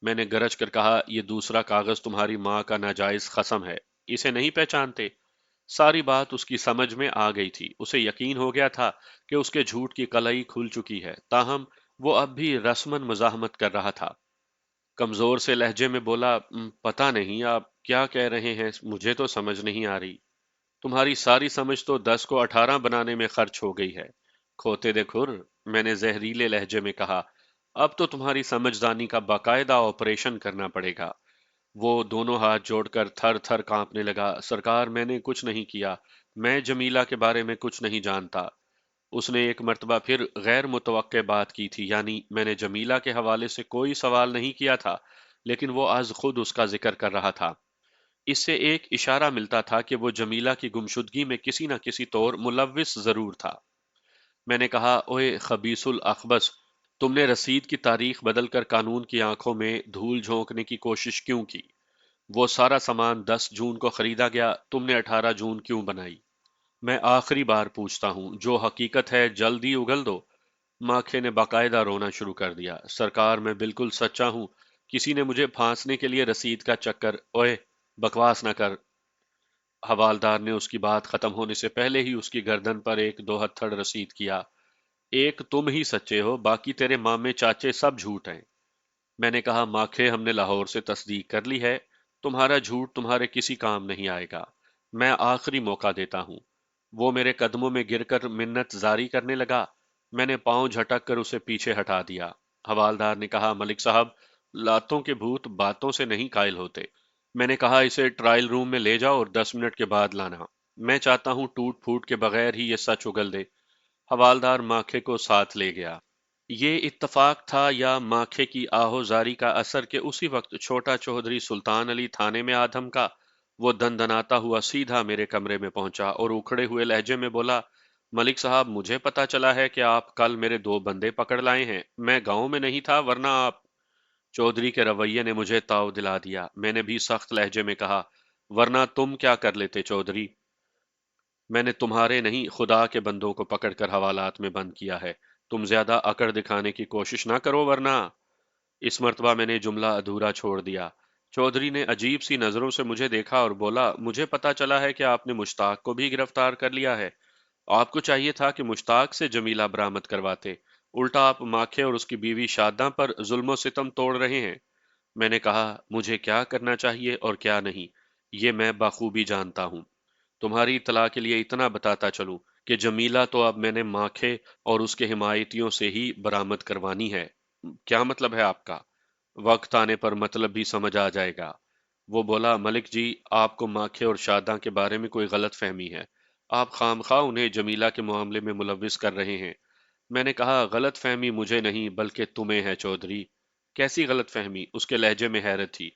میں نے گرج کر کہا، یہ دوسرا کاغذ تمہاری ماں کا ناجائز قسم ہے۔ اسے نہیں پہچانتے؟ ساری بات اس کی سمجھ میں آ گئی تھی۔ اسے یقین ہو گیا تھا کہ اس کے جھوٹ کی قلعی کھل چکی ہے، تاہم وہ اب بھی رسماً مزاحمت کر رہا تھا۔ کمزور سے لہجے میں بولا، پتہ نہیں آپ کیا کہہ رہے ہیں، مجھے تو سمجھ نہیں آ رہی۔ تمہاری ساری سمجھ تو 10 کو 18 بنانے میں خرچ ہو گئی ہے۔ کھوتے دے کھر، میں نے زہریلے لہجے میں کہا، اب تو تمہاری سمجھدانی کا باقاعدہ آپریشن کرنا پڑے گا۔ وہ دونوں ہاتھ جوڑ کر تھر تھر کانپنے لگا، سرکار میں نے کچھ نہیں کیا، میں جمیلہ کے بارے میں کچھ نہیں جانتا۔ اس نے ایک مرتبہ پھر غیر متوقع بات کی تھی، یعنی میں نے جمیلہ کے حوالے سے کوئی سوال نہیں کیا تھا، لیکن وہ از خود اس کا ذکر کر رہا تھا۔ اس سے ایک اشارہ ملتا تھا کہ وہ جمیلہ کی گمشدگی میں کسی نہ کسی طور ملوث ضرور تھا۔ میں نے کہا، اوئے خبیث الاخبث، تم نے رسید کی تاریخ بدل کر قانون کی آنکھوں میں دھول جھونکنے کی کوشش کیوں کی؟ وہ سارا سامان 10 جون کو خریدا گیا، تم نے 18 جون کیوں بنائی؟ میں آخری بار پوچھتا ہوں، جو حقیقت ہے جلدی اگل دو۔ ماکھے نے باقاعدہ رونا شروع کر دیا، سرکار میں بالکل سچا ہوں، کسی نے مجھے پھانسنے کے لیے رسید کا چکر، اوئے بکواس نہ کر۔ حوالدار نے اس کی بات ختم ہونے سے پہلے ہی اس کی گردن پر ایک دو ہتھڑ رسید کیا، ایک تم ہی سچے ہو، باقی تیرے مامے چاچے سب جھوٹ ہیں۔ میں نے کہا، ماکھے، ہم نے لاہور سے تصدیق کر لی ہے، تمہارا جھوٹ تمہارے کسی کام نہیں آئے گا، میں آخری موقع دیتا ہوں۔ وہ میرے قدموں میں گر کر منت زاری کرنے لگا۔ میں نے پاؤں جھٹک کر اسے پیچھے ہٹا دیا۔ حوالدار نے کہا، ملک صاحب، لاتوں کے بھوت باتوں سے نہیں قائل ہوتے۔ میں نے کہا، اسے ٹرائل روم میں لے جاؤ اور 10 منٹ کے بعد لانا۔ میں چاہتا ہوں ٹوٹ پھوٹ کے بغیر ہی یہ سچ اگل دے۔ حوالدار ماکھے کو ساتھ لے گیا۔ یہ اتفاق تھا یا ماکھے کی آہوزاری کا اثر کہ اسی وقت چھوٹا چودھری سلطان علی تھانے میں آدھم کا۔ وہ دندناتا ہوا سیدھا میرے کمرے میں پہنچا اور اکھڑے ہوئے لہجے میں بولا، ملک صاحب، مجھے پتا چلا ہے کہ آپ کل میرے 2 بندے پکڑ لائے ہیں، میں گاؤں میں نہیں تھا، ورنہ آپ… چودھری کے رویے نے مجھے تاؤ دلا دیا۔ میں نے بھی سخت لہجے میں کہا، ورنہ تم کیا کر لیتے چودھری؟ میں نے تمہارے نہیں، خدا کے بندوں کو پکڑ کر حوالات میں بند کیا ہے۔ تم زیادہ اکڑ دکھانے کی کوشش نہ کرو ورنہ… اس مرتبہ میں نے جملہ ادھورا چھوڑ دیا۔ چودھری نے عجیب سی نظروں سے مجھے دیکھا اور بولا، مجھے پتا چلا ہے کہ آپ نے مشتاق کو بھی گرفتار کر لیا ہے۔ آپ کو چاہیے تھا کہ مشتاق سے جمیلہ برآمد کرواتے، الٹا آپ ماکھے اور اس کی بیوی شاداں پر ظلم و ستم توڑ رہے ہیں۔ میں نے کہا، مجھے کیا کرنا چاہیے اور کیا نہیں، یہ میں بخوبی جانتا ہوں۔ تمہاری اطلاع کے لیے اتنا بتاتا چلوں کہ جمیلہ تو اب میں نے ماکھے اور اس کے حمایتیوں سے ہی برآمد کروانی ہے۔ کیا مطلب ہے آپ کا؟ وقت آنے پر مطلب بھی سمجھ آ جائے گا۔ وہ بولا، ملک جی، آپ کو ماکھے اور شاداں کے بارے میں کوئی غلط فہمی ہے، آپ خام خواہ انہیں جمیلہ کے معاملے میں ملوث کر رہے ہیں۔ میں نے کہا، غلط فہمی مجھے نہیں بلکہ تمہیں ہے چودھری۔ کیسی غلط فہمی؟ اس کے لہجے میں حیرت تھی۔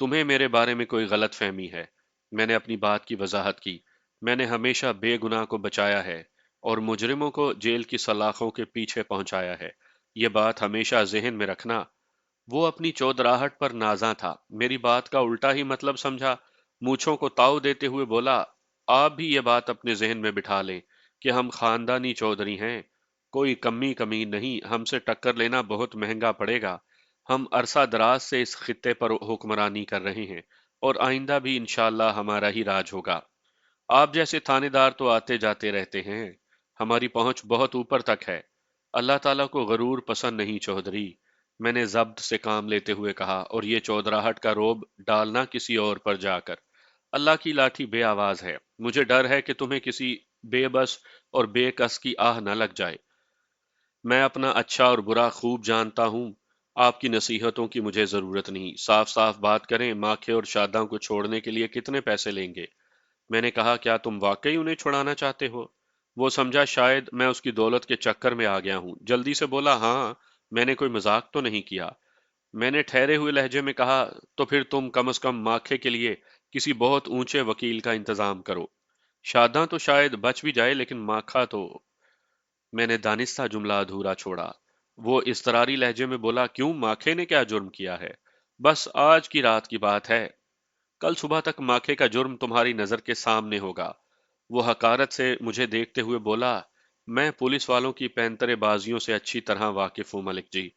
تمہیں میرے بارے میں کوئی غلط فہمی ہے؟ میں نے اپنی بات کی وضاحت کی۔ میں نے ہمیشہ بے گناہ کو بچایا ہے اور مجرموں کو جیل کی سلاخوں کے پیچھے پہنچایا ہے، یہ بات ہمیشہ ذہن میں رکھنا۔ وہ اپنی چودراہٹ پر نازاں تھا، میری بات کا الٹا ہی مطلب سمجھا۔ مونچھوں کو تاؤ دیتے ہوئے بولا، آپ بھی یہ بات اپنے ذہن میں بٹھا لیں کہ ہم خاندانی چودھری ہیں، کوئی کمی نہیں، ہم سے ٹکر لینا بہت مہنگا پڑے گا۔ ہم عرصہ دراز سے اس خطے پر حکمرانی کر رہے ہیں اور آئندہ بھی انشاءاللہ ہمارا ہی راج ہوگا۔ آپ جیسے تھانے دار تو آتے جاتے رہتے ہیں، ہماری پہنچ بہت اوپر تک ہے۔ اللہ تعالیٰ کو غرور پسند نہیں چودھری، میں نے ضبط سے کام لیتے ہوئے کہا، اور یہ چودراہٹ کا روب ڈالنا کسی اور پر جا کر۔ اللہ کی لاٹھی بے آواز ہے، مجھے ڈر ہے کہ تمہیں کسی بے بس اور بے کس کی آہ نہ لگ جائے۔ میں اپنا اچھا اور برا خوب جانتا ہوں، آپ کی نصیحتوں کی مجھے ضرورت نہیں۔ صاف صاف بات کریں، ماکھے اور شاداں کو چھوڑنے کے لیے کتنے پیسے لیں گے؟ میں نے کہا، کیا تم واقعی انہیں چھڑانا چاہتے ہو؟ وہ سمجھا شاید میں اس کی دولت کے چکر میں آ گیا ہوں، جلدی سے بولا، ہاں، میں نے کوئی مذاق تو نہیں کیا۔ میں نے ٹھہرے ہوئے لہجے میں کہا، تو پھر تم کم از کم ماکھے کے لیے کسی بہت اونچے وکیل کا انتظام کرو۔ شاداں تو شاید بچ بھی جائے، لیکن ماکھا تو… میں نے دانستہ جملہ ادھورا چھوڑا۔ وہ اضطراری لہجے میں بولا، کیوں، ماکھے نے کیا جرم کیا ہے؟ بس آج کی رات کی بات ہے، کل صبح تک ماکھے کا جرم تمہاری نظر کے سامنے ہوگا۔ وہ حقارت سے مجھے دیکھتے ہوئے بولا، میں پولیس والوں کی پینترے بازیوں سے اچھی طرح واقف ہوں ملک جی۔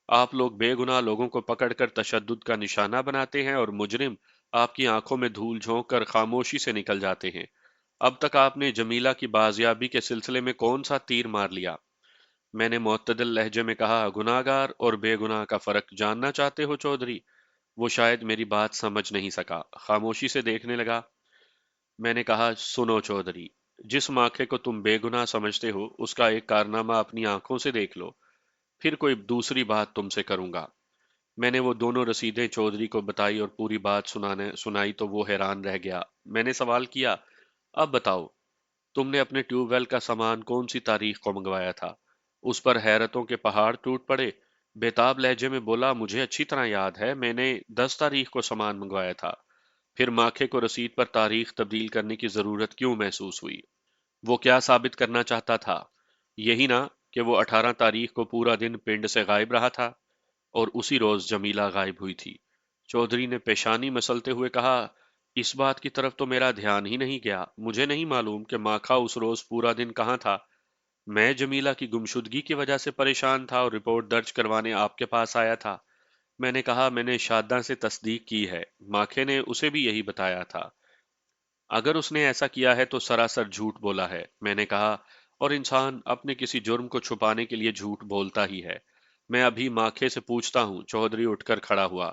آپ لوگ بے گناہ لوگوں کو پکڑ کر تشدد کا نشانہ بناتے ہیں، اور مجرم آپ کی آنکھوں میں دھول جھونک کر خاموشی سے نکل جاتے ہیں۔ اب تک آپ نے جمیلہ کی بازیابی کے سلسلے میں کون سا تیر مار لیا؟ میں نے معتدل لہجے میں کہا، گناہگار اور بے گناہ کا فرق جاننا چاہتے ہو چودھری؟ وہ شاید میری بات سمجھ نہیں سکا، خاموشی سے دیکھنے لگا۔ میں نے کہا، سنو چودھری، جس ماکھے کو تم بے گناہ سمجھتے ہو، اس کا ایک کارنامہ اپنی آنکھوں سے دیکھ لو، پھر کوئی دوسری بات تم سے کروں گا۔ میں نے وہ دونوں رسیدیں چودھری کو بتائی اور پوری بات سنائی تو وہ حیران رہ گیا۔ میں نے سوال کیا، اب بتاؤ، تم نے اپنے ٹیوب ویل کا سامان کون سی تاریخ کو منگوایا تھا؟ اس پر حیرتوں کے پہاڑ ٹوٹ پڑے۔ بےتاب لہجے میں بولا، مجھے اچھی طرح یاد ہے، میں نے 10 تاریخ کو سامان منگوایا تھا۔ پھر ماکھے کو رسید پر تاریخ تبدیل کرنے کی ضرورت کیوں محسوس ہوئی؟ وہ کیا ثابت کرنا چاہتا تھا؟ یہی نہ کہ وہ 18 تاریخ کو پورا دن پنڈ سے غائب رہا تھا، اور اسی روز جمیلہ غائب ہوئی تھی۔ چودھری نے پیشانی مسلتے ہوئے کہا، اس بات کی طرف تو میرا دھیان ہی نہیں گیا، مجھے نہیں معلوم کہ ماکھا اس روز پورا دن کہاں تھا۔ میں جمیلہ کی گمشدگی کی وجہ سے پریشان تھا اور رپورٹ درج کروانے آپ کے پاس آیا تھا۔ میں نے کہا، میں نے شاداں سے تصدیق کی ہے، ماکھے نے اسے بھی یہی بتایا تھا۔ اگر اس نے ایسا کیا ہے تو سراسر جھوٹ بولا ہے، میں نے کہا، اور انسان اپنے کسی جرم کو چھپانے کے لیے جھوٹ بولتا ہی ہے۔ میں ابھی ماکھے سے پوچھتا ہوں۔ چودھری اٹھ کر کھڑا ہوا۔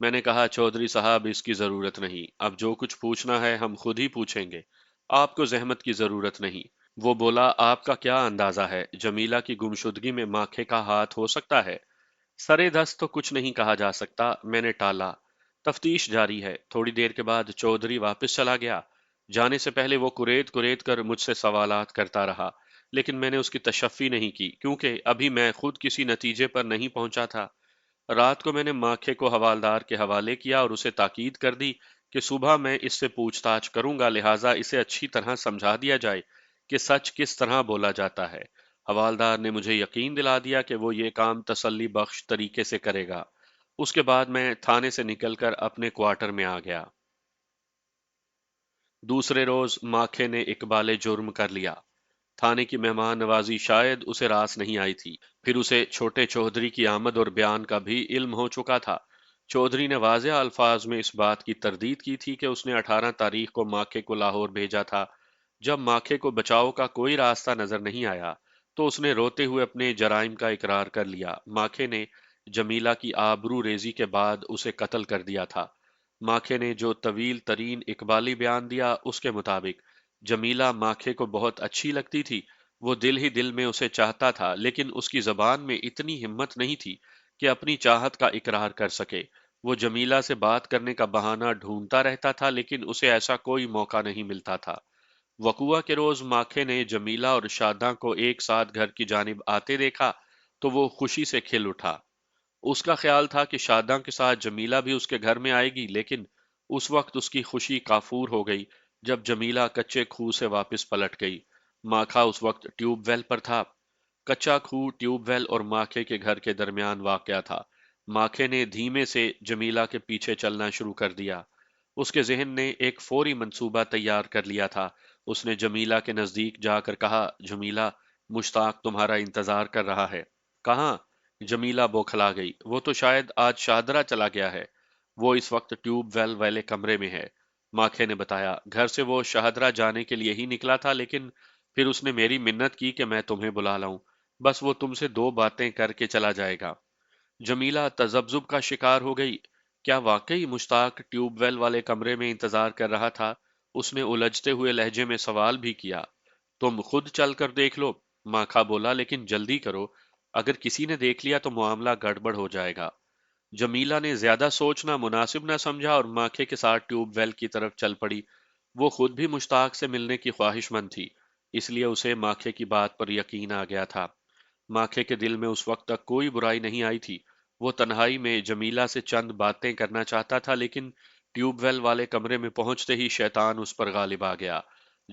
میں نے کہا، چودھری صاحب، اس کی ضرورت نہیں، اب جو کچھ پوچھنا ہے ہم خود ہی پوچھیں گے، آپ کو زحمت کی ضرورت نہیں۔ وہ بولا، آپ کا کیا اندازہ ہے، جمیلہ کی گمشدگی میں ماکھے کا ہاتھ ہو سکتا ہے؟ سرے دست تو کچھ نہیں کہا جا سکتا، میں نے ٹالا۔ تفتیش جاری ہے۔ تھوڑی دیر کے بعد چودھری واپس چلا گیا۔ جانے سے پہلے وہ کریت کریت کر مجھ سے سوالات کرتا رہا، لیکن میں نے اس کی تشفی نہیں کی، کیونکہ ابھی میں خود کسی نتیجے پر نہیں پہنچا تھا۔ رات کو میں نے ماکھے کو حوالدار کے حوالے کیا اور اسے تاکید کر دی کہ صبح میں اس سے پوچھ تاچھ کروں گا، لہٰذا اسے اچھی طرح سمجھا دیا جائے کہ سچ کس طرح بولا جاتا ہے۔ حوالدار نے مجھے یقین دلا دیا کہ وہ یہ کام تسلی بخش طریقے سے کرے گا۔ اس کے بعد میں تھانے سے نکل کر اپنے کوارٹر میں آ گیا۔ دوسرے روز ماکھے نے اقبال جرم کر لیا۔ تھانے کی مہمان نوازی شاید اسے راس نہیں آئی تھی، پھر اسے چھوٹے چودھری کی آمد اور بیان کا بھی علم ہو چکا تھا۔ چودھری نے واضح الفاظ میں اس بات کی تردید کی تھی کہ اس نے 18 تاریخ کو ماکھے کو لاہور بھیجا تھا۔ جب ماکھے کو بچاؤ کا کوئی راستہ نظر نہیں آیا تو اس نے روتے ہوئے اپنے جرائم کا اقرار کر لیا۔ ماکھے نے جمیلہ کی آبرو ریزی کے بعد اسے قتل کر دیا تھا۔ ماکھے نے جو طویل ترین اقبالی بیان دیا، اس کے مطابق جمیلہ ماکھے کو بہت اچھی لگتی تھی، وہ دل ہی دل میں اسے چاہتا تھا، لیکن اس کی زبان میں اتنی ہمت نہیں تھی کہ اپنی چاہت کا اقرار کر سکے۔ وہ جمیلہ سے بات کرنے کا بہانہ ڈھونڈتا رہتا تھا، لیکن اسے ایسا کوئی موقع نہیں ملتا تھا۔ وقوعہ کے روز ماکھے نے جمیلہ اور شاداں کو ایک ساتھ گھر کی جانب آتے دیکھا تو وہ خوشی سے کھل اٹھا۔ اس کا خیال تھا کہ شاداں کے ساتھ جمیلہ بھی اس کے گھر میں آئے گی، لیکن اس وقت اس کی خوشی کافور ہو گئی جب جمیلہ کچے کھوہ سے واپس پلٹ گئی۔ ماکھا اس وقت ٹیوب ویل پر تھا۔ کچا کھوہ ٹیوب ویل اور ماکھے کے گھر کے درمیان واقع تھا۔ ماکھے نے دھیمے سے جمیلہ کے پیچھے چلنا شروع کر دیا۔ اس کے ذہن نے ایک فوری منصوبہ تیار کر لیا تھا۔ اس نے جمیلہ کے نزدیک جا کر کہا، جمیلہ، مشتاق تمہارا انتظار کر رہا ہے۔ کہاں؟ جمیلہ بوکھلا گئی۔ وہ تو شاید آج شاہدرہ چلا گیا ہے۔ وہ اس وقت ٹیوب ویل والے کمرے میں ہے۔ ماکھے نے بتایا، گھر سے وہ شہدرہ جانے کے لیے ہی نکلا تھا، لیکن پھر اس نے میری منت کی کہ میں تمہیں بلا لاؤں، بس وہ تم سے دو باتیں کر کے چلا جائے گا۔ جمیلہ تذبذب کا شکار ہو گئی۔ کیا واقعی مشتاق ٹیوب ویل والے کمرے میں انتظار کر رہا تھا؟ اس نے الجھتے ہوئے لہجے میں سوال بھی کیا۔ تم خود چل کر دیکھ لو، ماکھا بولا، لیکن جلدی کرو، اگر کسی نے دیکھ لیا تو معاملہ گڑبڑ ہو جائے گا۔ جمیلہ نے زیادہ سوچنا مناسب نہ سمجھا اور ماکھے کے ساتھ ٹیوب ویل کی طرف چل پڑی۔ وہ خود بھی مشتاق سے ملنے کی خواہش مند تھی، اس لیے اسے ماکھے کی بات پر یقین آ گیا تھا۔ ماکھے کے دل میں اس وقت تک کوئی برائی نہیں آئی تھی۔ وہ تنہائی میں جمیلہ سے چند باتیں کرنا چاہتا تھا، لیکن ٹیوب ویل والے کمرے میں پہنچتے ہی شیطان اس پر غالب آ گیا۔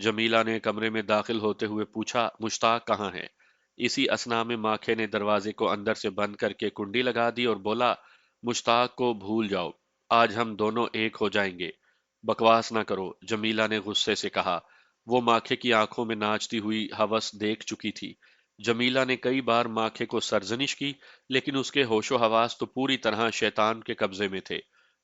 جمیلہ نے کمرے میں داخل ہوتے ہوئے پوچھا، مشتاق کہاں ہے؟ اسی اثنا میں ماکھے نے دروازے کو اندر سے بند کر کے کنڈی لگا دی اور بولا، مشتاق کو بھول جاؤ، آج ہم دونوں ایک ہو جائیں گے۔ بکواس نہ کرو، جمیلہ نے غصے سے کہا۔ وہ ماکھے کی آنکھوں میں ناچتی ہوئی ہوس دیکھ چکی تھی۔ جمیلہ نے کئی بار ماکھے کو سرزنش کی، لیکن اس کے ہوش و حواس تو پوری طرح شیطان کے قبضے میں تھے۔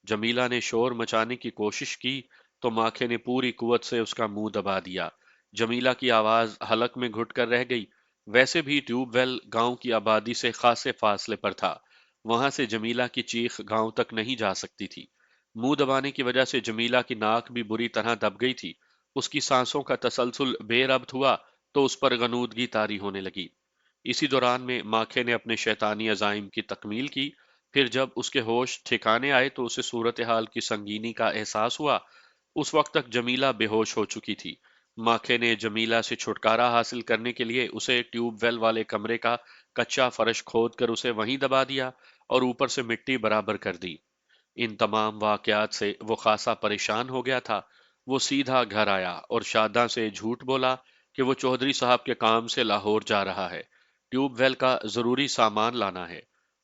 جمیلہ نے شور مچانے کی کوشش کی تو ماکھے نے پوری قوت سے اس کا منہ دبا دیا۔ جمیلہ کی آواز حلق میں گھٹ کر رہ گئی۔ ویسے بھی ٹیوب ویل گاؤں کی آبادی سے خاصے فاصلے پر تھا، وہاں سے جمیلہ کی چیخ گاؤں تک نہیں جا سکتی تھی۔ منہ دبانے کی وجہ سے جمیلہ کی ناک بھی بری طرح دب گئی تھی۔ اس کی سانسوں کا تسلسل بے ربط ہوا تو اس پر غنودگی طاری ہونے لگی۔ اسی دوران میں ماکھے نے اپنے شیطانی عزائم کی تکمیل کی۔ پھر جب اس کے ہوش ٹھکانے آئے تو اسے صورتحال کی سنگینی کا احساس ہوا۔ اس وقت تک جمیلہ بے ہوش ہو چکی تھی۔ ماکھے نے جمیلہ سے چھٹکارا حاصل کرنے کے لیے اسے ٹیوب ویل والے کمرے کا کچا فرش کھود کر اسے وہیں دبا دیا اور اوپر سے مٹی برابر کر دی۔ ان تمام واقعات سے وہ خاصا پریشان ہو گیا تھا۔ وہ سیدھا گھر آیا اور شاداں سے جھوٹ بولا کہ وہ چودھری صاحب کے کام سے لاہور جا رہا ہے، ٹیوب ویل کا ضروری سامان لانا ہے۔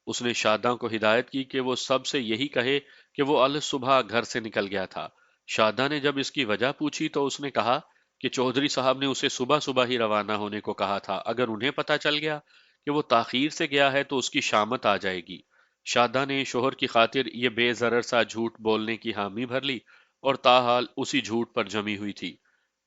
اس نے شاداں کو ہدایت کی کہ وہ سب سے یہی کہے کہ وہ الصبح گھر سے نکل گیا تھا۔ شاداں نے جب اس کی وجہ پوچھی تو اس نے کہا کہ چودھری صاحب نے اسے صبح صبح ہی روانہ ہونے کو کہا تھا، اگر انہیں پتہ چل گیا کہ وہ تاخیر سے گیا ہے تو اس کی شامت آ جائے گی۔ شاداں نے شوہر کی خاطر یہ بے ضرر سا جھوٹ بولنے کی حامی بھر لی اور تاحال اسی جھوٹ پر جمی ہوئی تھی۔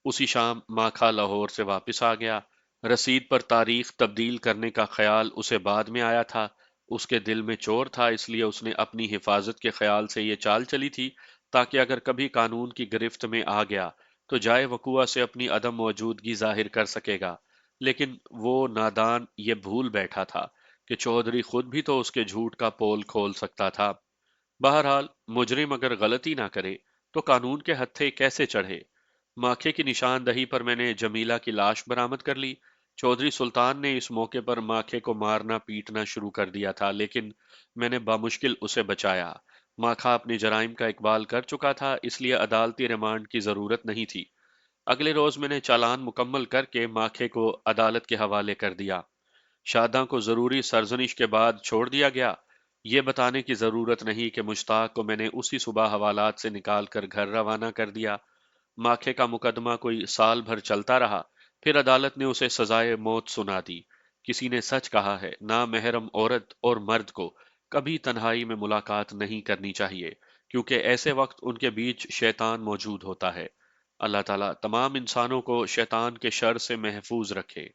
اسی شام ماکھا لاہور سے واپس آ گیا۔ رسید پر تاریخ تبدیل کرنے کا خیال اسے بعد میں آیا تھا۔ اس کے دل میں چور تھا، اس لیے اس نے اپنی حفاظت کے خیال سے یہ چال چلی تھی تاکہ اگر کبھی قانون کی گرفت میں آ گیا تو جائے وقوع سے اپنی عدم موجودگی ظاہر کر سکے گا۔ لیکن وہ نادان یہ بھول بیٹھا تھا کہ چودھری خود بھی تو اس کے جھوٹ کا پول کھول سکتا تھا۔ بہرحال مجرم اگر غلطی نہ کرے تو قانون کے ہتھے کیسے چڑھے؟ ماکھے کی نشاندہی پر میں نے جمیلہ کی لاش برآمد کر لی۔ چودھری سلطان نے اس موقع پر ماکھے کو مارنا پیٹنا شروع کر دیا تھا، لیکن میں نے بامشکل اسے بچایا۔ ماکھا اپنے جرائم کا اقبال کر چکا تھا، اس لیے عدالتی ریمانڈ کی ضرورت نہیں تھی۔ اگلے روز میں نے چالان مکمل کر کے ماکھے کو عدالت کے حوالے کر دیا۔ شاداں کو ضروری سرزنش کے بعد چھوڑ دیا گیا۔ یہ بتانے کی ضرورت نہیں کہ مشتاق کو میں نے اسی صبح حوالات سے نکال کر گھر روانہ کر دیا۔ ماکھے کا مقدمہ کوئی سال بھر چلتا رہا، پھر عدالت نے اسے سزائے موت سنا دی۔ کسی نے سچ کہا ہے، نامحرم عورت اور مرد کو کبھی تنہائی میں ملاقات نہیں کرنی چاہیے، کیونکہ ایسے وقت ان کے بیچ شیطان موجود ہوتا ہے۔ اللہ تعالیٰ تمام انسانوں کو شیطان کے شر سے محفوظ رکھے۔